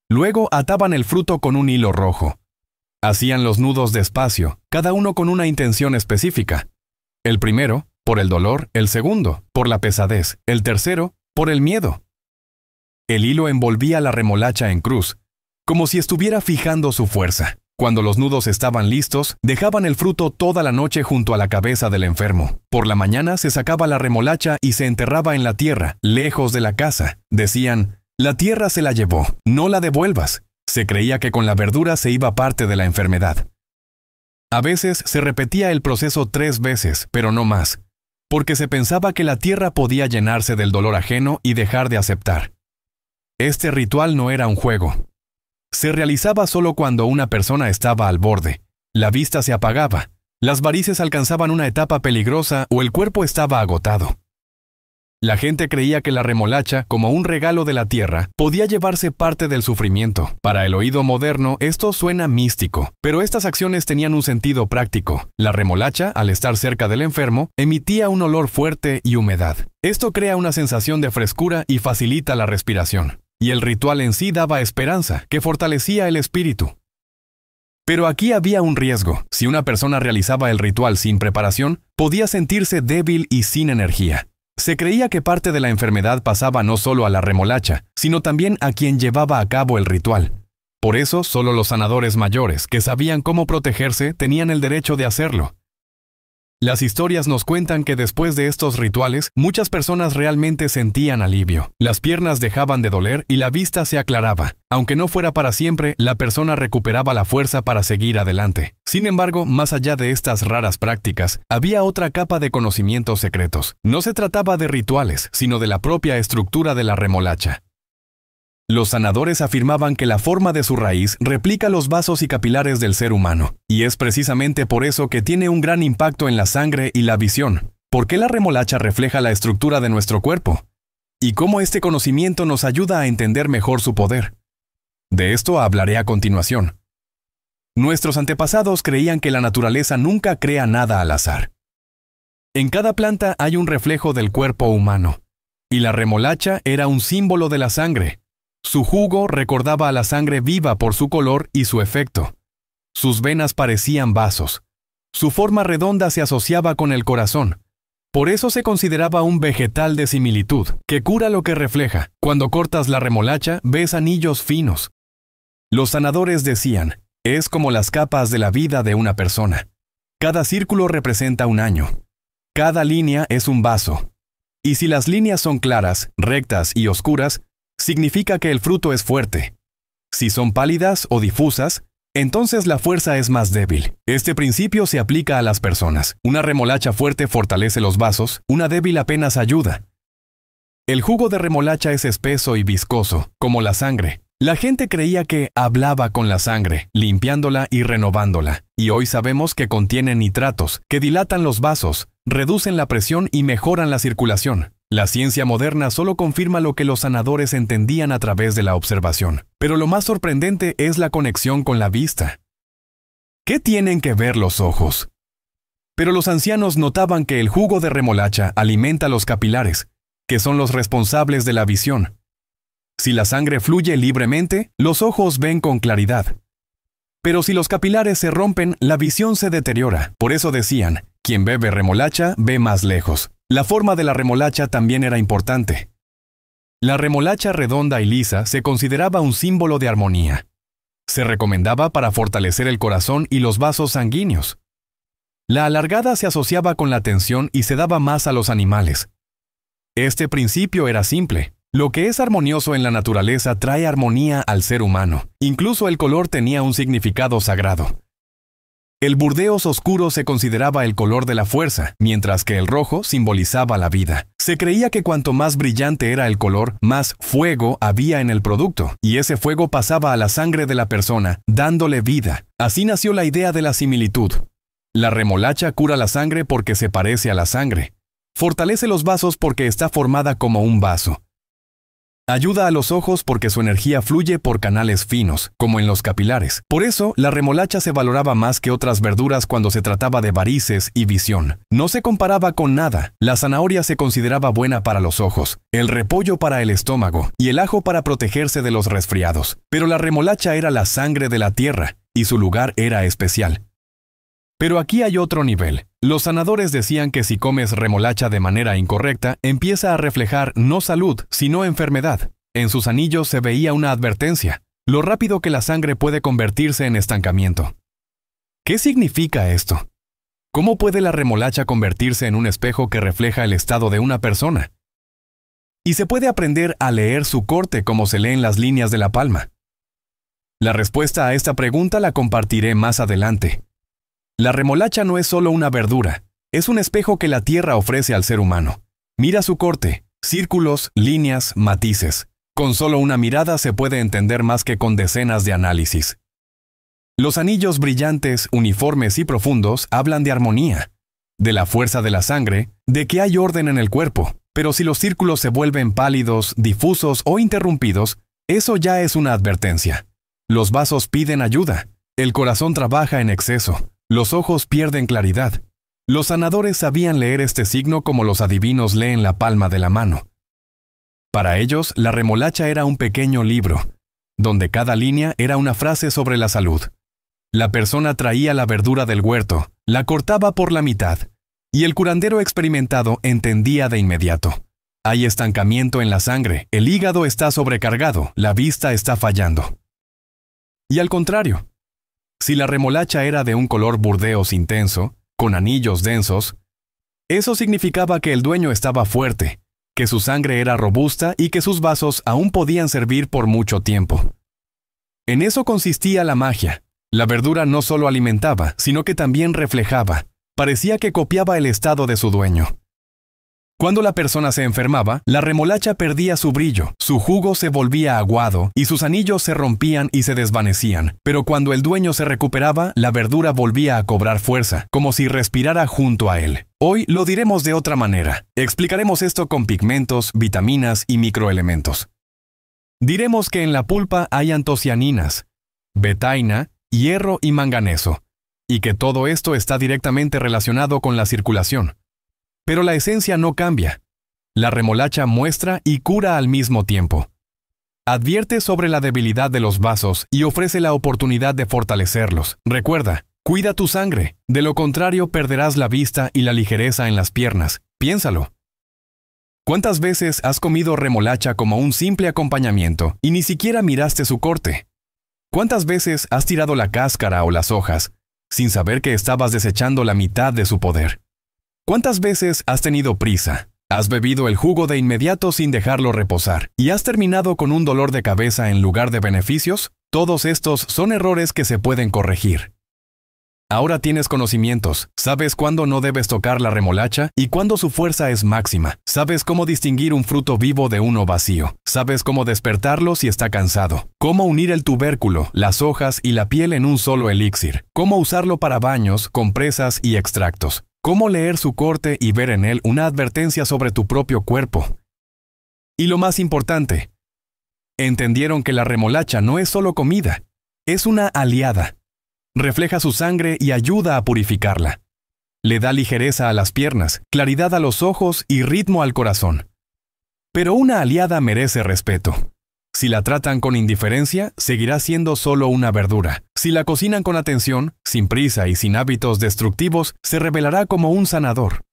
Luego ataban el fruto con un hilo rojo. Hacían los nudos despacio, cada uno con una intención específica. El primero, por el dolor; el segundo, por la pesadez; el tercero, por el miedo. El hilo envolvía la remolacha en cruz, como si estuviera fijando su fuerza. Cuando los nudos estaban listos, dejaban el fruto toda la noche junto a la cabeza del enfermo. Por la mañana se sacaba la remolacha y se enterraba en la tierra, lejos de la casa. Decían: la tierra se la llevó, no la devuelvas. Se creía que con la verdura se iba parte de la enfermedad. A veces se repetía el proceso 3 veces, pero no más, porque se pensaba que la tierra podía llenarse del dolor ajeno y dejar de aceptar. Este ritual no era un juego. Se realizaba solo cuando una persona estaba al borde, la vista se apagaba, las varices alcanzaban una etapa peligrosa o el cuerpo estaba agotado. La gente creía que la remolacha, como un regalo de la tierra, podía llevarse parte del sufrimiento. Para el oído moderno, esto suena místico, pero estas acciones tenían un sentido práctico. La remolacha, al estar cerca del enfermo, emitía un olor fuerte y humedad. Esto crea una sensación de frescura y facilita la respiración. Y el ritual en sí daba esperanza, que fortalecía el espíritu. Pero aquí había un riesgo. Si una persona realizaba el ritual sin preparación, podía sentirse débil y sin energía. Se creía que parte de la enfermedad pasaba no solo a la remolacha, sino también a quien llevaba a cabo el ritual. Por eso, solo los sanadores mayores, que sabían cómo protegerse, tenían el derecho de hacerlo. Las historias nos cuentan que después de estos rituales, muchas personas realmente sentían alivio. Las piernas dejaban de doler y la vista se aclaraba. Aunque no fuera para siempre, la persona recuperaba la fuerza para seguir adelante. Sin embargo, más allá de estas raras prácticas, había otra capa de conocimientos secretos. No se trataba de rituales, sino de la propia estructura de la remolacha. Los sanadores afirmaban que la forma de su raíz replica los vasos y capilares del ser humano, y es precisamente por eso que tiene un gran impacto en la sangre y la visión. ¿Por qué la remolacha refleja la estructura de nuestro cuerpo? ¿Y cómo este conocimiento nos ayuda a entender mejor su poder? De esto hablaré a continuación. Nuestros antepasados creían que la naturaleza nunca crea nada al azar. En cada planta hay un reflejo del cuerpo humano, y la remolacha era un símbolo de la sangre. Su jugo recordaba a la sangre viva por su color y su efecto. Sus venas parecían vasos. Su forma redonda se asociaba con el corazón. Por eso se consideraba un vegetal de similitud, que cura lo que refleja. Cuando cortas la remolacha, ves anillos finos. Los sanadores decían, es como las capas de la vida de una persona. Cada círculo representa un año. Cada línea es un vaso. Y si las líneas son claras, rectas y oscuras, significa que el fruto es fuerte. Si son pálidas o difusas, entonces la fuerza es más débil. Este principio se aplica a las personas. Una remolacha fuerte fortalece los vasos, una débil apenas ayuda. El jugo de remolacha es espeso y viscoso, como la sangre. La gente creía que hablaba con la sangre, limpiándola y renovándola. Y hoy sabemos que contiene nitratos, que dilatan los vasos, reducen la presión y mejoran la circulación. La ciencia moderna solo confirma lo que los sanadores entendían a través de la observación. Pero lo más sorprendente es la conexión con la vista. ¿Qué tienen que ver los ojos? Pero los ancianos notaban que el jugo de remolacha alimenta los capilares, que son los responsables de la visión. Si la sangre fluye libremente, los ojos ven con claridad. Pero si los capilares se rompen, la visión se deteriora. Por eso decían, quien bebe remolacha ve más lejos. La forma de la remolacha también era importante. La remolacha redonda y lisa se consideraba un símbolo de armonía. Se recomendaba para fortalecer el corazón y los vasos sanguíneos. La alargada se asociaba con la tensión y se daba más a los animales. Este principio era simple. Lo que es armonioso en la naturaleza trae armonía al ser humano. Incluso el color tenía un significado sagrado. El burdeos oscuro se consideraba el color de la fuerza, mientras que el rojo simbolizaba la vida. Se creía que cuanto más brillante era el color, más fuego había en el producto, y ese fuego pasaba a la sangre de la persona, dándole vida. Así nació la idea de la similitud. La remolacha cura la sangre porque se parece a la sangre. Fortalece los vasos porque está formada como un vaso. Ayuda a los ojos porque su energía fluye por canales finos, como en los capilares. Por eso, la remolacha se valoraba más que otras verduras cuando se trataba de varices y visión. No se comparaba con nada. La zanahoria se consideraba buena para los ojos, el repollo para el estómago y el ajo para protegerse de los resfriados. Pero la remolacha era la sangre de la tierra, y su lugar era especial. Pero aquí hay otro nivel. Los sanadores decían que si comes remolacha de manera incorrecta, empieza a reflejar no salud, sino enfermedad. En sus anillos se veía una advertencia, lo rápido que la sangre puede convertirse en estancamiento. ¿Qué significa esto? ¿Cómo puede la remolacha convertirse en un espejo que refleja el estado de una persona? ¿Y se puede aprender a leer su corte como se leen las líneas de la palma? La respuesta a esta pregunta la compartiré más adelante. La remolacha no es solo una verdura, es un espejo que la tierra ofrece al ser humano. Mira su corte, círculos, líneas, matices. Con solo una mirada se puede entender más que con decenas de análisis. Los anillos brillantes, uniformes y profundos hablan de armonía, de la fuerza de la sangre, de que hay orden en el cuerpo. Pero si los círculos se vuelven pálidos, difusos o interrumpidos, eso ya es una advertencia. Los vasos piden ayuda, el corazón trabaja en exceso. Los ojos pierden claridad. Los sanadores sabían leer este signo como los adivinos leen la palma de la mano. Para ellos, la remolacha era un pequeño libro, donde cada línea era una frase sobre la salud. La persona traía la verdura del huerto, la cortaba por la mitad, y el curandero experimentado entendía de inmediato. Hay estancamiento en la sangre, el hígado está sobrecargado, la vista está fallando. Y al contrario, si la remolacha era de un color burdeos intenso, con anillos densos, eso significaba que el dueño estaba fuerte, que su sangre era robusta y que sus vasos aún podían servir por mucho tiempo. En eso consistía la magia. La verdura no solo alimentaba, sino que también reflejaba. Parecía que copiaba el estado de su dueño. Cuando la persona se enfermaba, la remolacha perdía su brillo, su jugo se volvía aguado y sus anillos se rompían y se desvanecían. Pero cuando el dueño se recuperaba, la verdura volvía a cobrar fuerza, como si respirara junto a él. Hoy lo diremos de otra manera. Explicaremos esto con pigmentos, vitaminas y microelementos. Diremos que en la pulpa hay antocianinas, betaina, hierro y manganeso, y que todo esto está directamente relacionado con la circulación. Pero la esencia no cambia. La remolacha muestra y cura al mismo tiempo. Advierte sobre la debilidad de los vasos y ofrece la oportunidad de fortalecerlos. Recuerda, cuida tu sangre, de lo contrario perderás la vista y la ligereza en las piernas, Piénsalo. ¿Cuántas veces has comido remolacha como un simple acompañamiento y ni siquiera miraste su corte? ¿Cuántas veces has tirado la cáscara o las hojas sin saber que estabas desechando la mitad de su poder? ¿Cuántas veces has tenido prisa? Has bebido el jugo de inmediato sin dejarlo reposar y has terminado con un dolor de cabeza en lugar de beneficios? Todos estos son errores que se pueden corregir. Ahora tienes conocimientos, sabes cuándo no debes tocar la remolacha y cuándo su fuerza es máxima, sabes cómo distinguir un fruto vivo de uno vacío, sabes cómo despertarlo si está cansado, cómo unir el tubérculo, las hojas y la piel en un solo elixir, cómo usarlo para baños, compresas y extractos, cómo leer su corte y ver en él una advertencia sobre tu propio cuerpo. Y lo más importante, entendieron que la remolacha no es solo comida, es una aliada. Refleja su sangre y ayuda a purificarla. Le da ligereza a las piernas, claridad a los ojos y ritmo al corazón. Pero una aliada merece respeto. Si la tratan con indiferencia, seguirá siendo solo una verdura. Si la cocinan con atención, sin prisa y sin hábitos destructivos, se revelará como un sanador.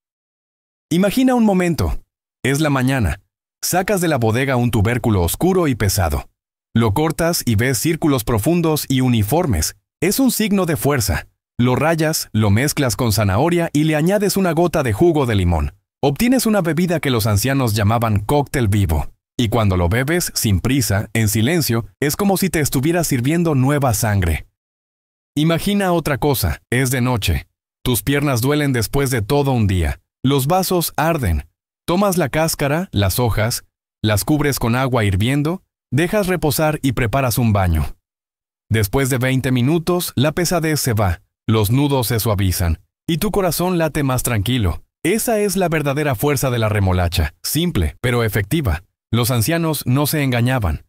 Imagina un momento. Es la mañana. Sacas de la bodega un tubérculo oscuro y pesado. Lo cortas y ves círculos profundos y uniformes. Es un signo de fuerza. Lo rayas, lo mezclas con zanahoria y le añades una gota de jugo de limón. Obtienes una bebida que los ancianos llamaban cóctel vivo. Y cuando lo bebes, sin prisa, en silencio, es como si te estuviera sirviendo nueva sangre. Imagina otra cosa. Es de noche. Tus piernas duelen después de todo un día. Los vasos arden. Tomas la cáscara, las hojas, las cubres con agua hirviendo, dejas reposar y preparas un baño. Después de 20 minutos, la pesadez se va, los nudos se suavizan, y tu corazón late más tranquilo. Esa es la verdadera fuerza de la remolacha, simple, pero efectiva. Los ancianos no se engañaban.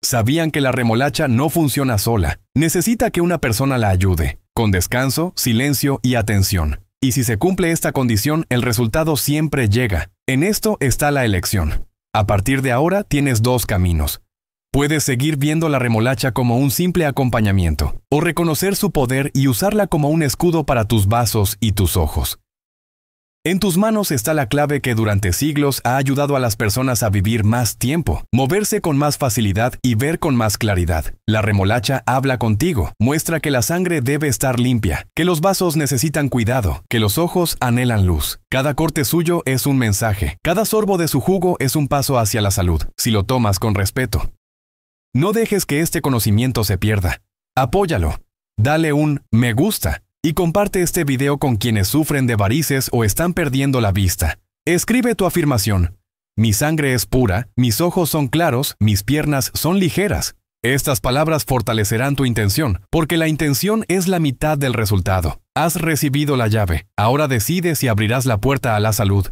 Sabían que la remolacha no funciona sola, necesita que una persona la ayude, con descanso, silencio y atención. Y si se cumple esta condición, el resultado siempre llega. En esto está la elección. A partir de ahora tienes dos caminos. Puedes seguir viendo la remolacha como un simple acompañamiento, o reconocer su poder y usarla como un escudo para tus vasos y tus ojos. En tus manos está la clave que durante siglos ha ayudado a las personas a vivir más tiempo, moverse con más facilidad y ver con más claridad. La remolacha habla contigo, muestra que la sangre debe estar limpia, que los vasos necesitan cuidado, que los ojos anhelan luz. Cada corte suyo es un mensaje, cada sorbo de su jugo es un paso hacia la salud, si lo tomas con respeto. No dejes que este conocimiento se pierda. Apóyalo. Dale un me gusta y comparte este video con quienes sufren de varices o están perdiendo la vista. Escribe tu afirmación. Mi sangre es pura, mis ojos son claros, mis piernas son ligeras. Estas palabras fortalecerán tu intención, porque la intención es la mitad del resultado. Has recibido la llave. Ahora decide si abrirás la puerta a la salud.